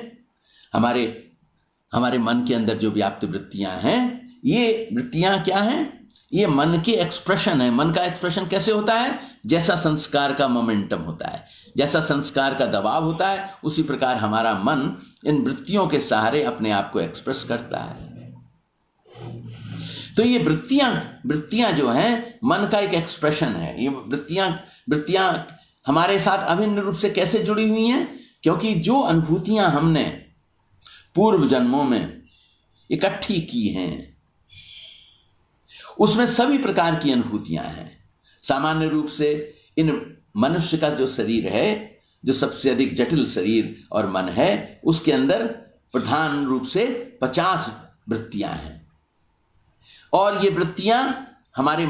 हमारे मन के अंदर जो व्याप्त वृत्तियां हैं, ये वृत्तियां क्या हैं? ये मन के एक्सप्रेशन है। मन का एक्सप्रेशन कैसे होता है? जैसा संस्कार का मोमेंटम होता है, जैसा संस्कार का दबाव होता है, उसी प्रकार हमारा मन इन वृत्तियों के सहारे अपने आप को एक्सप्रेस करता है। तो ये वृत्तियां जो हैं मन का एक एक्सप्रेशन है। ये वृत्तियां हमारे साथ अभिन्न रूप से कैसे जुड़ी हुई हैं? क्योंकि जो अनुभूतियां हमने पूर्व जन्मों में इकट्ठी की हैं, उसमें सभी प्रकार की अनुभूतियां हैं। सामान्य रूप से इन मनुष्य का जो शरीर है, जो सबसे अधिक जटिल शरीर और मन है, उसके अंदर प्रधान रूप से 50 वृत्तियां हैं। और ये वृत्तियां हमारे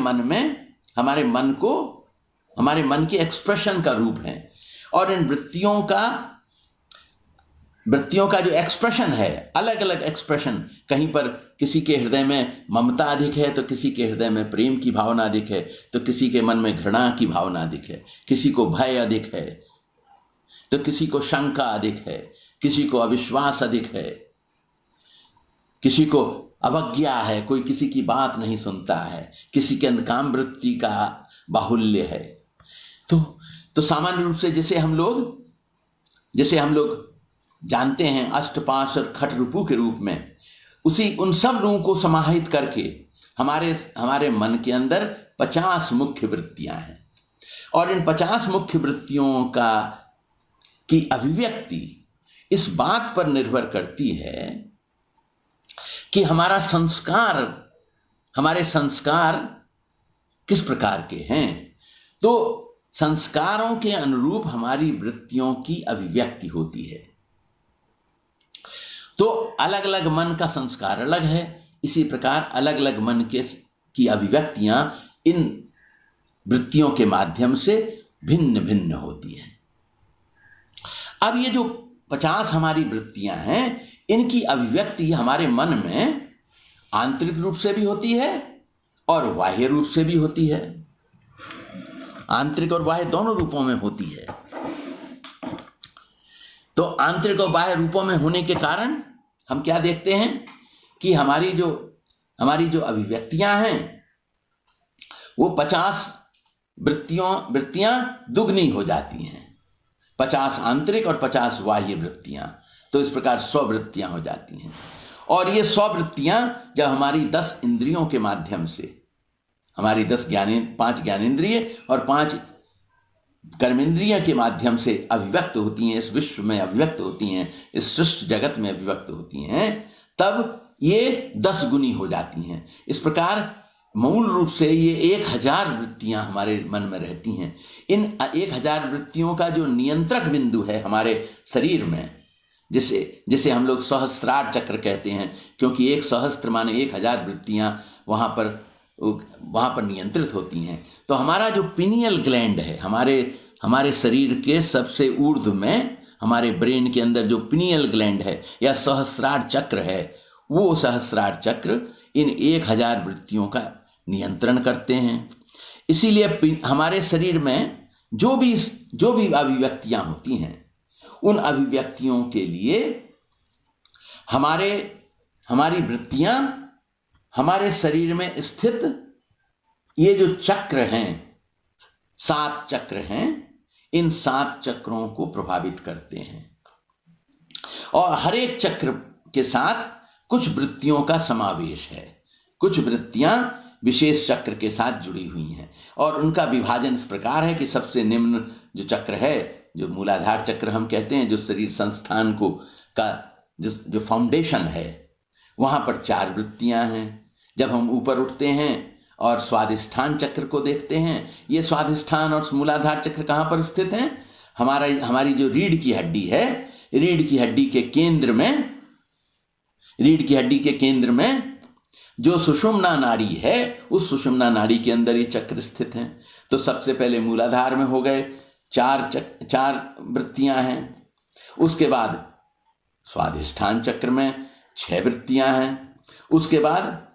मन के एक्सप्रेशन का रूप हैं। और इन वृत्तियों का जो एक्सप्रेशन है, अलग अलग एक्सप्रेशन, कहीं पर किसी के हृदय में ममता अधिक है तो किसी के हृदय में प्रेम की भावना अधिक है, तो किसी के मन में घृणा की भावना अधिक है, किसी को भय अधिक है तो किसी को शंका अधिक है, किसी को अविश्वास अधिक है, किसी को अवज्ञा है, कोई किसी की बात नहीं सुनता है, किसी के अंदर काम वृत्ति का बाहुल्य है। तो सामान्य रूप से जैसे हम लोग जानते हैं अष्टपाश और खट रूपों के रूप में, उन सब रूपों को समाहित करके हमारे मन के अंदर 50 मुख्य वृत्तियां हैं। और इन 50 मुख्य वृत्तियों की अभिव्यक्ति इस बात पर निर्भर करती है कि हमारे संस्कार किस प्रकार के हैं। तो संस्कारों के अनुरूप हमारी वृत्तियों की अभिव्यक्ति होती है। तो अलग अलग मन का संस्कार अलग है, इसी प्रकार अलग अलग मन की अभिव्यक्तियां इन वृत्तियों के माध्यम से भिन्न भिन्न होती हैं। अब ये जो 50 हमारी वृत्तियां हैं, इनकी अभिव्यक्ति हमारे मन में आंतरिक रूप से भी होती है और बाह्य रूप से भी होती है। आंतरिक और बाह्य दोनों रूपों में होती है। तो आंतरिक और बाह्य रूपों में होने के कारण हम क्या देखते हैं कि हमारी जो अभिव्यक्तियां हैं वो 50 वृत्तियां दुगनी हो जाती हैं। 50 आंतरिक और 50 बाह्य वृत्तियां, तो इस प्रकार 100 वृत्तियां हो जाती हैं। और ये 100 वृत्तियां जब हमारी 10 इंद्रियों के माध्यम से, हमारी 5 ज्ञानेंद्रिय और 5 कर्मेंद्रिय के माध्यम से अभिव्यक्त होती हैं, इस विश्व में अभिव्यक्त होती हैं, इस सृष्टि जगत में अभिव्यक्त होती हैं, तब ये 10 गुनी हो जाती हैं। इस प्रकार मूल रूप से ये 1000 वृत्तियां हमारे मन में रहती हैं। इन 1000 वृत्तियों का जो नियंत्रक बिंदु है हमारे शरीर में, जिसे हम लोग सहस्त्रार चक्र कहते हैं, क्योंकि 1 सहस्त्र माने 1000 वृत्तियां वहां पर नियंत्रित होती हैं। तो हमारा जो पिनियल ग्लैंड है, हमारे शरीर के सबसे ऊर्ध्व में, हमारे ब्रेन के अंदर जो पिनियल ग्लैंड है या सहस्त्रार चक्र है, वो सहस्त्रार चक्र इन 1000 वृत्तियों का नियंत्रण करते हैं। इसीलिए हमारे शरीर में जो भी अभिव्यक्तियां होती हैं, उन अभिव्यक्तियों के लिए हमारी वृत्तियां हमारे शरीर में स्थित ये जो चक्र हैं, 7 चक्र हैं, इन 7 चक्रों को प्रभावित करते हैं। और हर एक चक्र के साथ कुछ वृत्तियों का समावेश है। कुछ वृत्तियां विशेष चक्र के साथ जुड़ी हुई हैं और उनका विभाजन इस प्रकार है कि सबसे निम्न जो चक्र है, जो मूलाधार चक्र हम कहते हैं, जो शरीर संस्थान का जो फाउंडेशन है, वहां पर 4 वृत्तियां हैं। जब हम ऊपर उठते हैं और स्वादिष्ठान चक्र को देखते हैं, ये स्वादिष्ठान और मूलाधार चक्र कहां पर स्थित हैं? हमारी जो रीढ़ की हड्डी है, रीढ़ की हड्डी के केंद्र में जो सुषुम्ना नाड़ी है, उस सुषुम्ना नाड़ी के अंदर ये चक्र स्थित हैं। तो सबसे पहले मूलाधार में हो गए 4 वृत्तियां हैं। उसके बाद स्वादिष्ठान चक्र में 6 वृत्तियां हैं। उसके बाद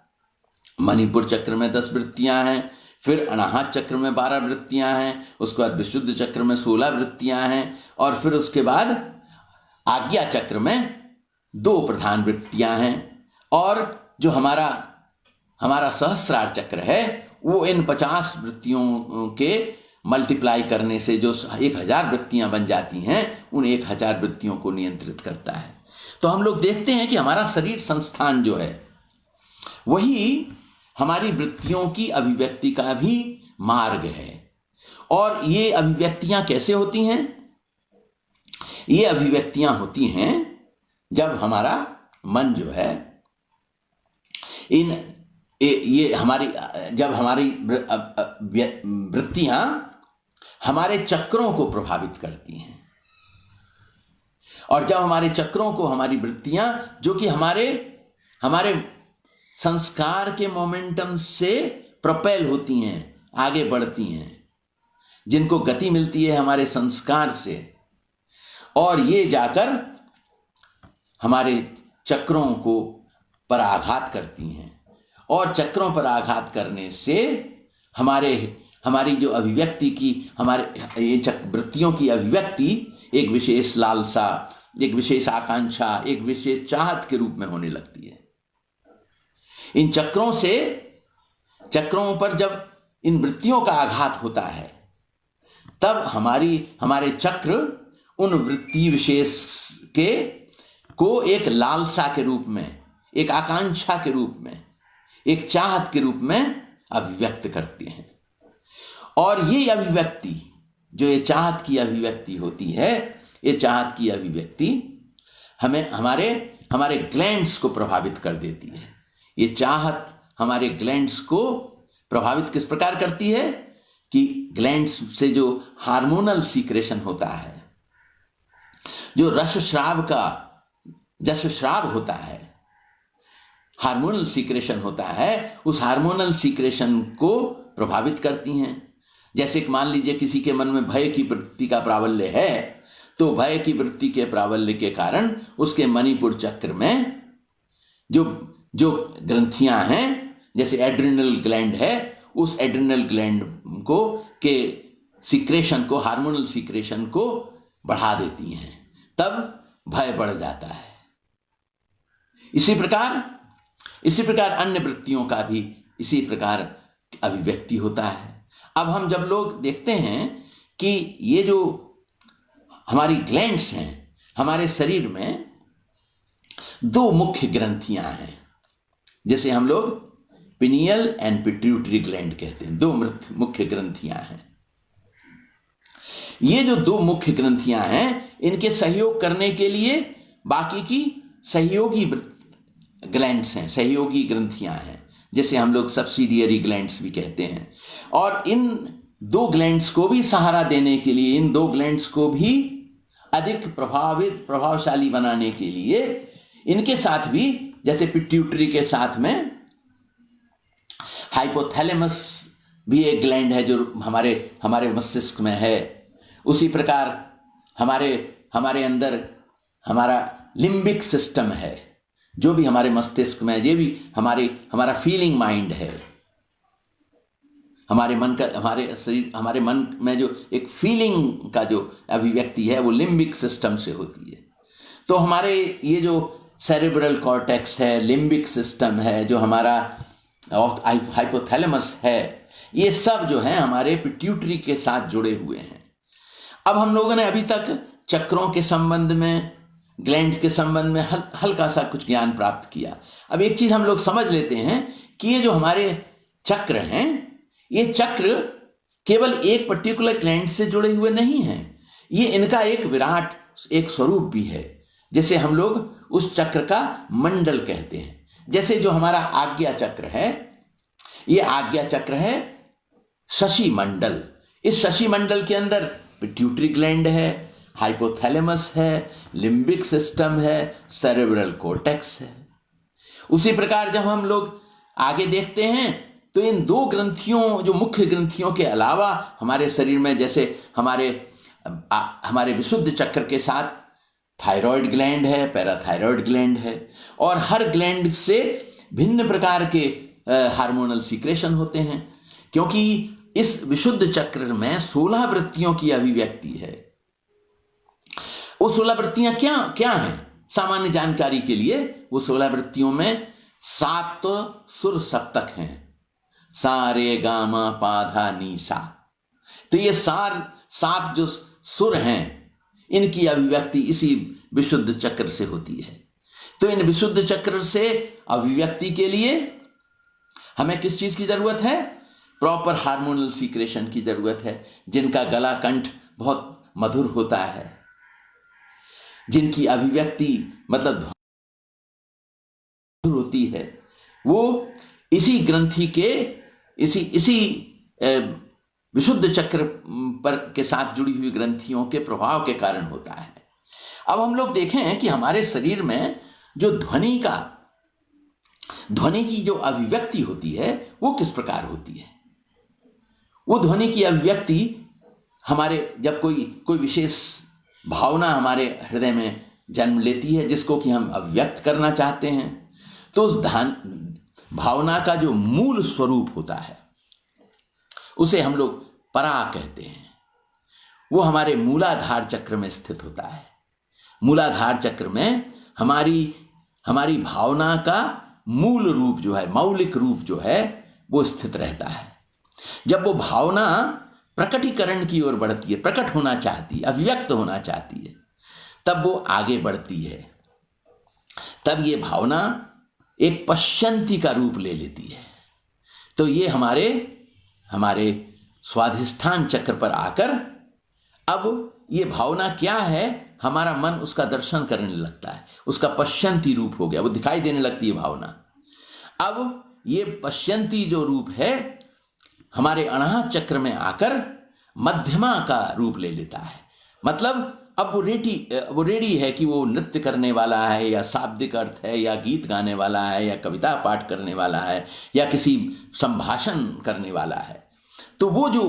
मणिपुर चक्र में 10 वृत्तियां हैं। फिर अनाहत चक्र में 12 वृत्तियां हैं। उसके बाद विशुद्ध चक्र में 16 वृत्तियां हैं। और फिर उसके बाद आज्ञा चक्र में 2 प्रधान वृत्तियां हैं। और जो हमारा सहस्रार चक्र है, वो इन 50 वृत्तियों के मल्टीप्लाई करने से जो 1000 वृत्तियां बन जाती हैं, उन 1000 वृत्तियों को नियंत्रित करता है। तो हम लोग देखते हैं कि हमारा शरीर संस्थान जो है, वही हमारी वृत्तियों की अभिव्यक्ति का भी मार्ग है। और ये अभिव्यक्तियां कैसे होती हैं? ये अभिव्यक्तियां होती हैं जब हमारा मन जो है जब हमारी वृत्तियां हमारे चक्रों को प्रभावित करती हैं। और जब हमारे चक्रों को, हमारी वृत्तियां जो कि हमारे संस्कार के मोमेंटम से प्रोपेल होती हैं, आगे बढ़ती हैं, जिनको गति मिलती है हमारे संस्कार से, और ये जाकर हमारे चक्रों को पर आघात करती हैं, और चक्रों पर आघात करने से हमारी जो अभिव्यक्ति की, हमारे ये वृत्तियों की अभिव्यक्ति एक विशेष लालसा, एक विशेष आकांक्षा, एक विशेष चाहत के रूप में होने लगती है। इन चक्रों पर जब इन वृत्तियों का आघात होता है, तब हमारे चक्र उन वृत्ति विशेष को एक लालसा के रूप में, एक आकांक्षा के रूप में, एक चाहत के रूप में अभिव्यक्त करते हैं। और ये अभिव्यक्ति, जो ये चाहत की अभिव्यक्ति होती है, ये चाहत की अभिव्यक्ति हमें हमारे ग्लैंड्स को प्रभावित कर देती है। ये चाहत हमारे ग्लैंड्स को प्रभावित किस प्रकार करती है कि ग्लैंड्स से जो हार्मोनल सीक्रेशन होता है, जो रस श्राव होता है, हार्मोनल सीक्रेशन होता है, उस हार्मोनल सीक्रेशन को प्रभावित करती हैं। जैसे कि मान लीजिए किसी के मन में भय की वृत्ति का प्राबल्य है, तो भय की वृत्ति के प्राबल्य के कारण उसके मणिपुर चक्र में जो ग्रंथियां हैं, जैसे एड्रिनल ग्लैंड है, उस एड्रिनल ग्लैंड के सीक्रेशन को, हार्मोनल सीक्रेशन को बढ़ा देती हैं, तब भय बढ़ जाता है। इसी प्रकार अन्य वृत्तियों का भी इसी प्रकार अभिव्यक्ति होता है। अब हम जब लोग देखते हैं कि ये जो हमारी ग्लैंड्स हैं, हमारे शरीर में दो मुख्य ग्रंथियां हैं, जैसे हम लोग पिनियल एंड पिट्यूटरी ग्लैंड कहते हैं, दो मुख्य ग्रंथियां हैं। ये जो दो मुख्य ग्रंथियां हैं, इनके सहयोग करने के लिए बाकी की सहयोगी ग्लैंड्स हैं, सहयोगी ग्रंथियां हैं, जैसे हम लोग सब्सिडियरी ग्लैंड्स भी कहते हैं। और इन दो ग्लैंड्स को भी सहारा देने के लिए, इन दो ग्लैंड्स को भी अधिक प्रभावशाली बनाने के लिए, इनके साथ भी, जैसे पिट्यूटरी के साथ में हाइपोथैलेमस भी एक ग्लैंड है जो हमारे मस्तिष्क में है। उसी प्रकार हमारे अंदर हमारा लिम्बिक सिस्टम है, जो भी हमारे मस्तिष्क में, ये भी हमारा फीलिंग माइंड है। हमारे मन में जो एक फीलिंग का जो अभिव्यक्ति है, वो लिम्बिक सिस्टम से होती है। तो हमारे ये जो सेरेब्रल कॉर्टेक्स है, लिम्बिक सिस्टम है, जो हमारा हाइपोथैलेमस है, ये सब जो है हमारे पिट्यूटरी के साथ जुड़े हुए हैं। अब हम लोगों ने अभी तक चक्रों के संबंध में, ग्लैंड्स के संबंध में हल्का सा कुछ ज्ञान प्राप्त किया। अब एक चीज हम लोग समझ लेते हैं कि ये जो हमारे चक्र हैं, ये चक्र केवल एक पर्टिकुलर ग्लैंड से जुड़े हुए नहीं हैं, ये इनका एक विराट एक स्वरूप भी है। जैसे हम लोग उस चक्र का मंडल कहते हैं। जैसे जो हमारा आज्ञा चक्र है, ये आज्ञा चक्र है शशि मंडल। इस शशि मंडल के अंदर पिट्यूटरी ग्लैंड है, हाइपोथैलेमस है, लिम्बिक सिस्टम है, सेरेब्रल कॉर्टेक्स है। उसी प्रकार जब हम लोग आगे देखते हैं, तो इन दो ग्रंथियों, जो मुख्य ग्रंथियों के अलावा हमारे शरीर में, जैसे हमारे विशुद्ध चक्र के साथ थायराइड ग्लैंड है, पैराथायराइड ग्लैंड है, और हर ग्लैंड से भिन्न प्रकार के हार्मोनल सीक्रेशन होते हैं, क्योंकि इस विशुद्ध चक्र में 16 वृत्तियों की अभिव्यक्ति है। वो 16 वृत्तियां क्या हैं? सामान्य जानकारी के लिए, वो 16 वृत्तियों में 7 सुर सप्तक हैं, सा रे गा मा पा धा नी सा। तो ये 7 जो सुर हैं, इनकी अभिव्यक्ति इसी विशुद्ध चक्र से होती है। तो इन विशुद्ध चक्र से अभिव्यक्ति के लिए हमें किस चीज की जरूरत है? प्रॉपर हार्मोनल सीक्रेशन की जरूरत है, जिनका गला कंठ बहुत मधुर होता है, जिनकी अभिव्यक्ति मतलब मधुर होती है, वो इसी ग्रंथि के इसी विशुद्ध चक्र पर के साथ जुड़ी हुई ग्रंथियों के प्रभाव के कारण होता है। अब हम लोग देखें कि हमारे शरीर में जो ध्वनि का ध्वनि की जो अभिव्यक्ति होती है वो किस प्रकार होती है? वो ध्वनि की अभिव्यक्ति हमारे जब कोई विशेष भावना हमारे हृदय में जन्म लेती है जिसको कि हम अभिव्यक्त करना चाहते हैं, तो उस भावना का जो मूल स्वरूप होता है उसे हम लोग परा कहते हैं। वो हमारे मूलाधार चक्र में स्थित होता है। मूलाधार चक्र में हमारी भावना का मूल रूप जो है, मौलिक रूप जो है, वो स्थित रहता है। जब वो भावना प्रकटीकरण की ओर बढ़ती है, प्रकट होना चाहती है, अभिव्यक्त होना चाहती है, तब वो आगे बढ़ती है। तब ये भावना एक पश्यंती का रूप ले लेती है। तो ये हमारे स्वाधिष्ठान चक्र पर आकर अब ये भावना क्या है, हमारा मन उसका दर्शन करने लगता है, उसका पश्यंती रूप हो गया, वो दिखाई देने लगती है भावना। अब ये पश्यंती जो रूप है हमारे अनाहत चक्र में आकर मध्यमा का रूप ले लेता है। मतलब अब वो रेडी है कि वो नृत्य करने वाला है, या शाब्दिक अर्थ है, या गीत गाने वाला है, या कविता पाठ करने वाला है, या किसी संभाषण करने वाला है। तो वो जो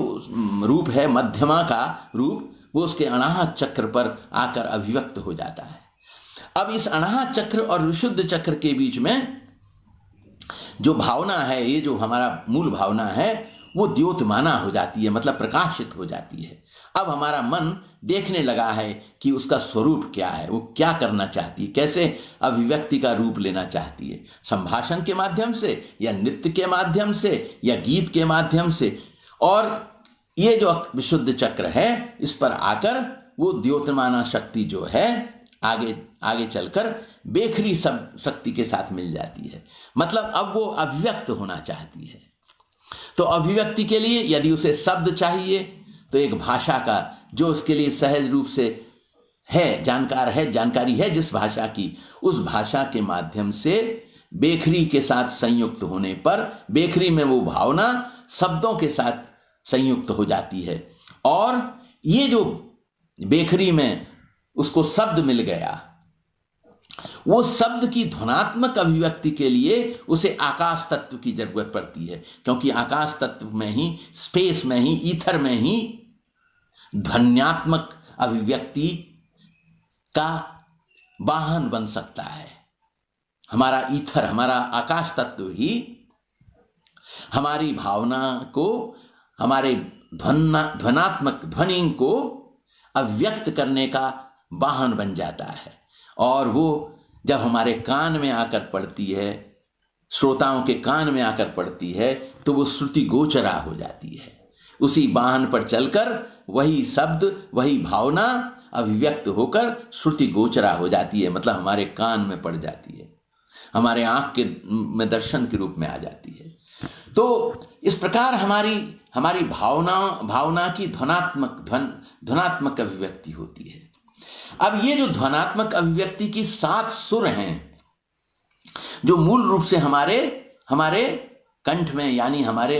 रूप है मध्यमा का रूप, वो उसके अनाहत चक्र पर आकर अभिव्यक्त हो जाता है। अब इस अनाहत चक्र और विशुद्ध चक्र के बीच में जो भावना है, ये जो हमारा मूल भावना है, वो द्योतमाना हो जाती है, मतलब प्रकाशित हो जाती है। अब हमारा मन देखने लगा है कि उसका स्वरूप क्या है, वो क्या करना चाहती है, कैसे अभिव्यक्ति का रूप लेना चाहती है, संभाषण के माध्यम से, या नृत्य के माध्यम से, या गीत के माध्यम से। और ये जो विशुद्ध चक्र है, इस पर आकर वो द्योतमाना शक्ति जो है आगे चलकर बेखरी शक्ति के साथ मिल जाती है। मतलब अब वो अभिव्यक्त होना चाहती है। तो अभिव्यक्ति के लिए यदि उसे शब्द चाहिए, तो एक भाषा का जो उसके लिए सहज रूप से है, जानकारी है जिस भाषा की, उस भाषा के माध्यम से बेखरी के साथ संयुक्त होने पर बेखरी में वो भावना शब्दों के साथ संयुक्त हो जाती है। और ये जो बेखरी में उसको शब्द मिल गया, वो शब्द की ध्वनात्मक अभिव्यक्ति के लिए उसे आकाश तत्व की जरूरत पड़ती है, क्योंकि आकाश तत्व में ही, स्पेस में ही, ईथर में ही ध्वन्यात्मक अभिव्यक्ति का वाहन बन सकता है। हमारा ईथर, हमारा आकाश तत्व ही हमारी भावना को, हमारे ध्वनात्मक ध्वनि को अभिव्यक्त करने का वाहन बन जाता है। और वो जब हमारे कान में आकर पड़ती है, श्रोताओं के कान में आकर पड़ती है, तो वो श्रुति गोचरा हो जाती है। उसी वाहन पर चलकर वही शब्द, वही भावना अभिव्यक्त होकर श्रुति गोचरा हो जाती है, मतलब हमारे कान में पड़ जाती है, हमारे आंख के में दर्शन के रूप में आ जाती है। तो इस प्रकार हमारी भावना की ध्वनात्मक अभिव्यक्ति होती है। अब ये जो ध्वनात्मक अभिव्यक्ति की 7 सुर हैं, जो मूल रूप से हमारे कंठ में, यानी हमारे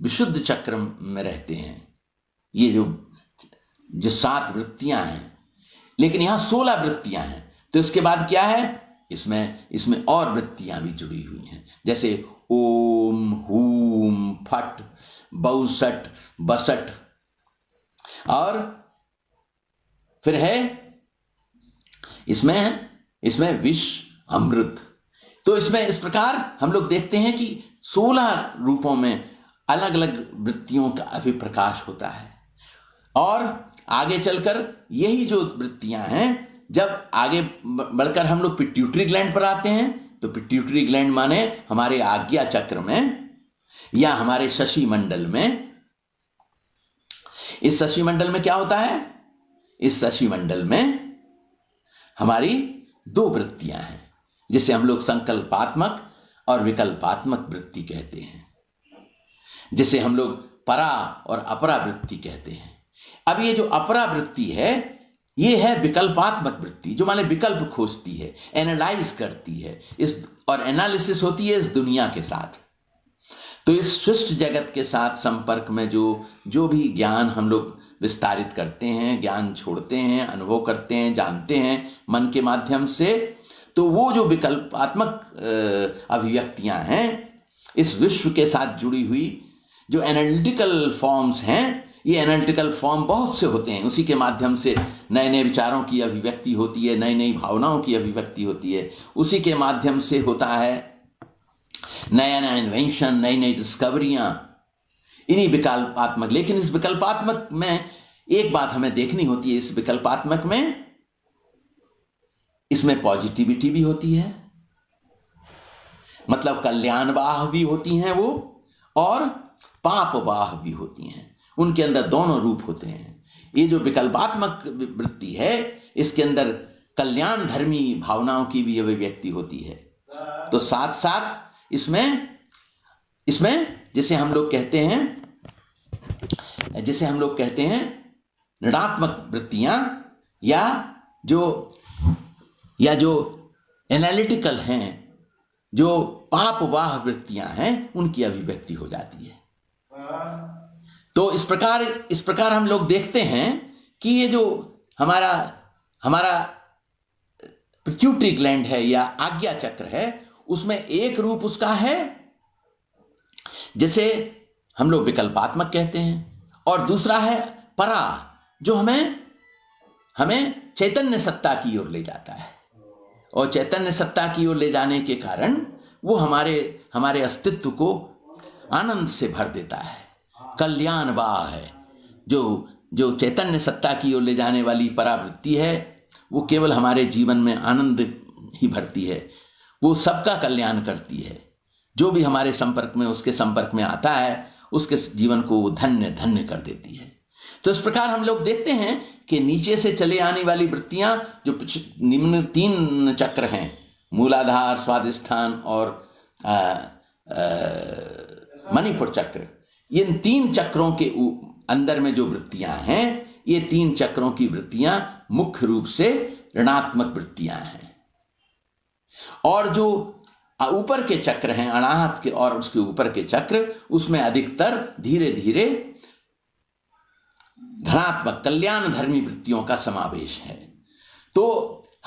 विशुद्ध चक्र में रहते हैं, ये जो 7 वृत्तियां हैं, लेकिन यहां 16 वृत्तियां हैं। तो इसके बाद क्या है, इसमें और वृत्तियां भी जुड़ी हुई हैं, जैसे ओम, हूम, फट, बौसठ, बसठ, और फिर है इसमें विष, अमृत। तो इसमें इस प्रकार हम लोग देखते हैं कि 16 रूपों में अलग अलग वृत्तियों का अभिप्रकाश होता है। और आगे चलकर यही जो वृत्तियां हैं, जब आगे बढ़कर हम लोग पिट्यूटरी ग्लैंड पर आते हैं, तो पिट्यूटरी ग्लैंड माने हमारे आज्ञा चक्र में या हमारे शशि मंडल में। इस शशि मंडल में क्या होता है, इस शशि मंडल में हमारी 2 वृत्तियां हैं, जिसे हम लोग संकल्पात्मक और विकल्पात्मक वृत्ति कहते हैं, जिसे हम लोग परा और अपरा वृत्ति कहते हैं। अब ये जो अपरा वृत्ति है, ये है विकल्पात्मक वृत्ति, जो माने विकल्प खोजती है, एनालाइज करती है, और एनालिसिस होती है इस दुनिया के साथ। तो इस सृष्टि जगत के साथ संपर्क में जो भी ज्ञान हम लोग विस्तारित करते हैं, ज्ञान छोड़ते हैं, अनुभव करते हैं, जानते हैं मन के माध्यम से, तो वो जो विकल्पात्मक अभिव्यक्तियां हैं, इस विश्व के साथ जुड़ी हुई जो एनालिटिकल फॉर्म्स हैं, ये एनालिटिकल फॉर्म बहुत से होते हैं। उसी के माध्यम से नए नए विचारों की अभिव्यक्ति होती है, नई नई भावनाओं की अभिव्यक्ति होती है। उसी के माध्यम से होता है नया नया इन्वेंशन, नई नई डिस्कवरियां, इन्हीं विकल्पात्मक। लेकिन इस विकल्पात्मक में एक बात हमें देखनी होती है, इस विकल्पात्मक में इसमें पॉजिटिविटी भी होती है, मतलब कल्याणवाह भी होती हैं वो, और पापवाह भी होती हैं। उनके अंदर दोनों रूप होते हैं। ये जो विकल्पात्मक वृत्ति है, इसके अंदर कल्याण धर्मी भावनाओं की भी अभिव्यक्ति होती है। तो साथ साथ इसमें जिसे हम लोग कहते हैं ऋणात्मक वृत्तियां, या जो एनालिटिकल हैं, जो पापवाह वृत्तियां हैं, उनकी अभिव्यक्ति हो जाती है। तो इस प्रकार हम लोग देखते हैं कि ये जो हमारा पिट्यूटरी ग्लैंड है या आज्ञा चक्र है, उसमें एक रूप उसका है जिसे हम लोग विकल्पात्मक कहते हैं, और दूसरा है परा, जो हमें चैतन्य सत्ता की ओर ले जाता है। और चैतन्य सत्ता की ओर ले जाने के कारण वो हमारे अस्तित्व को आनंद से भर देता है। कल्याणवाह है जो चैतन्य सत्ता की ओर ले जाने वाली परावृत्ति है, वो केवल हमारे जीवन में आनंद ही भरती है, वो सबका कल्याण करती है। जो भी हमारे उसके संपर्क में आता है, उसके जीवन को वो धन्य धन्य कर देती है। तो इस प्रकार हम लोग देखते हैं कि नीचे से चले आने वाली वृत्तियां, जो निम्न 3 चक्र हैं, मूलाधार, स्वादिष्ठान और मणिपुर चक्र, इन 3 चक्रों के अंदर में जो वृत्तियां हैं, ये 3 चक्रों की वृत्तियां मुख्य रूप से ऋणात्मक वृत्तियां हैं। और जो ऊपर के चक्र हैं, अनाहत के और उसके ऊपर के चक्र, उसमें अधिकतर धीरे धीरे धनात्मक कल्याण धर्मी वृत्तियों का समावेश है। तो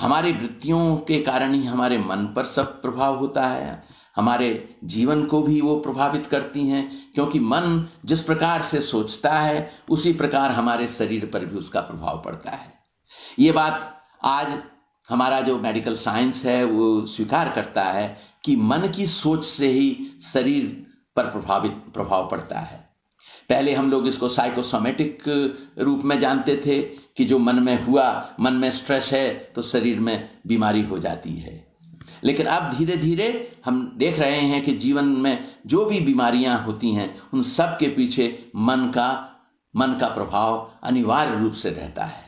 हमारी वृत्तियों के कारण ही हमारे मन पर सब प्रभाव होता है, हमारे जीवन को भी वो प्रभावित करती हैं, क्योंकि मन जिस प्रकार से सोचता है, उसी प्रकार हमारे शरीर पर भी उसका प्रभाव पड़ता है। ये बात आज हमारा जो मेडिकल साइंस है वो स्वीकार करता है कि मन की सोच से ही शरीर पर प्रभाव पड़ता है। पहले हम लोग इसको साइकोसोमेटिक रूप में जानते थे कि जो मन में स्ट्रेस है तो शरीर में बीमारी हो जाती है। लेकिन अब धीरे धीरे हम देख रहे हैं कि जीवन में जो भी बीमारियां होती हैं, उन सब के पीछे मन का प्रभाव अनिवार्य रूप से रहता है।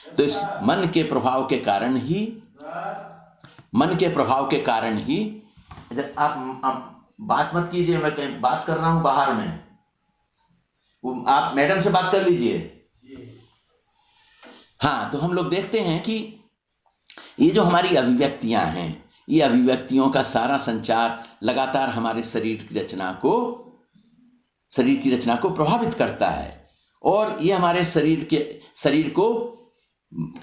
तो इस मन के प्रभाव के कारण ही आप बात मत कीजिए, मैं कहीं बात कर रहा हूं बाहर में, आप मैडम से बात कर लीजिए। हाँ, तो हम लोग देखते हैं कि ये जो हमारी अभिव्यक्तियां हैं, ये अभिव्यक्तियों का सारा संचार लगातार हमारे शरीर की रचना को प्रभावित करता है, और ये हमारे शरीर को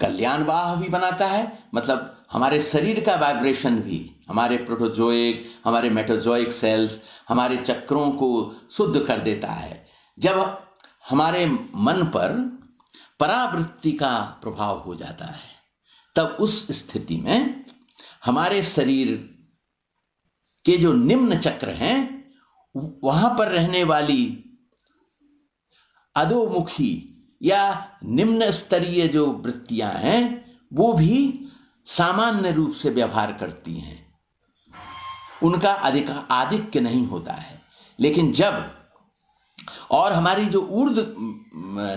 कल्याणवाह भी बनाता है। मतलब हमारे शरीर का वाइब्रेशन भी, हमारे प्रोटोजोइक, हमारे मेटाजोइक सेल्स, हमारे चक्रों को शुद्ध कर देता है। जब हमारे मन पर परावृत्ति का प्रभाव हो जाता है, तब उस स्थिति में हमारे शरीर के जो निम्न चक्र हैं, वहां पर रहने वाली अधोमुखी या निम्न स्तरीय जो वृत्तियां हैं, वो भी सामान्य रूप से व्यवहार करती हैं, उनका आधिक्य नहीं होता है। लेकिन जब और हमारी जो ऊर्ध्व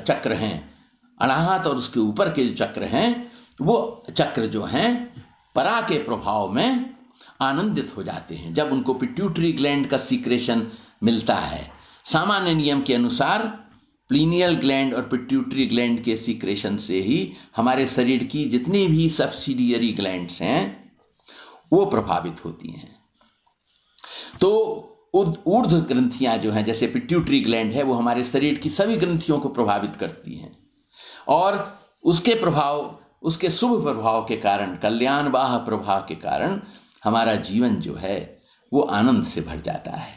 चक्र हैं, अनाहत और उसके ऊपर के जो चक्र हैं, वो चक्र जो हैं परा के प्रभाव में आनंदित हो जाते हैं, जब उनको पिट्यूटरी ग्लैंड का सीक्रेशन मिलता है। सामान्य नियम के अनुसार प्लीनियल ग्लैंड और पिट्यूटरी ग्लैंड के सीक्रेशन से ही हमारे शरीर की जितनी भी सब्सिडियरी ग्लैंड्स हैं वो प्रभावित होती हैं। तो ऊर्ध्व ग्रंथियां जो हैं, जैसे पिट्यूटरी ग्लैंड है, वो हमारे शरीर की सभी ग्रंथियों को प्रभावित करती हैं, और उसके प्रभाव उसके शुभ प्रभाव के कारण, कल्याणवाह प्रभाव के कारण हमारा जीवन जो है वो आनंद से भर जाता है।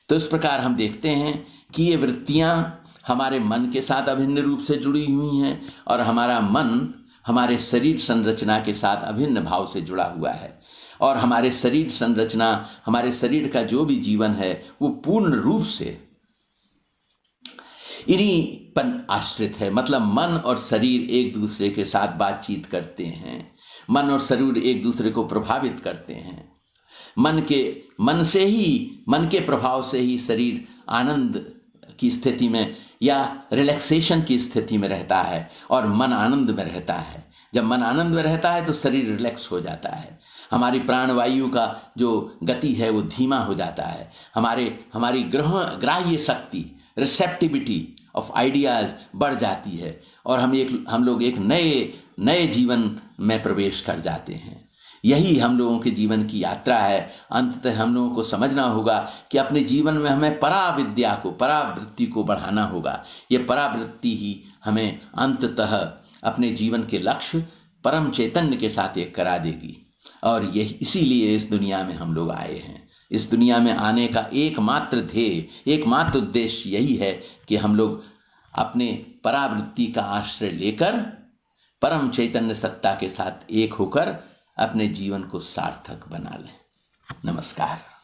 तो इस प्रकार हम देखते हैं कि ये वृत्तियां हमारे मन के साथ अभिन्न रूप से जुड़ी हुई हैं और हमारा मन हमारे शरीर संरचना के साथ अभिन्न भाव से जुड़ा हुआ है, और हमारे शरीर संरचना, हमारे शरीर का जो भी जीवन है वो पूर्ण रूप से इन्हीं पर आश्रित है। मतलब मन और शरीर एक दूसरे के साथ बातचीत करते हैं, मन और शरीर एक दूसरे को प्रभावित करते हैं। मन के प्रभाव से ही शरीर आनंद की स्थिति में या रिलैक्सेशन की स्थिति में रहता है और मन आनंद में रहता है। जब मन आनंद में रहता है तो शरीर रिलैक्स हो जाता है, हमारी प्राणवायु का जो गति है वो धीमा हो जाता है, हमारी ग्राह्य शक्ति, रिसेप्टिविटी ऑफ आइडियाज बढ़ जाती है और हम लोग एक नए जीवन में प्रवेश कर जाते हैं। यही हम लोगों के जीवन की यात्रा है। अंततः हम लोगों को समझना होगा कि अपने जीवन में हमें पराविद्या को, परावृत्ति को बढ़ाना होगा। ये परावृत्ति ही हमें अंततः अपने जीवन के लक्ष्य परम चैतन्य के साथ एक करा देगी। और यही इसीलिए इस दुनिया में हम लोग आए हैं। इस दुनिया में आने का एकमात्र ध्येय, एकमात्र उद्देश्य यही है कि हम लोग अपने परावृत्ति का आश्रय लेकर परम चैतन्य सत्ता के साथ एक होकर अपने जीवन को सार्थक बना लें। नमस्कार।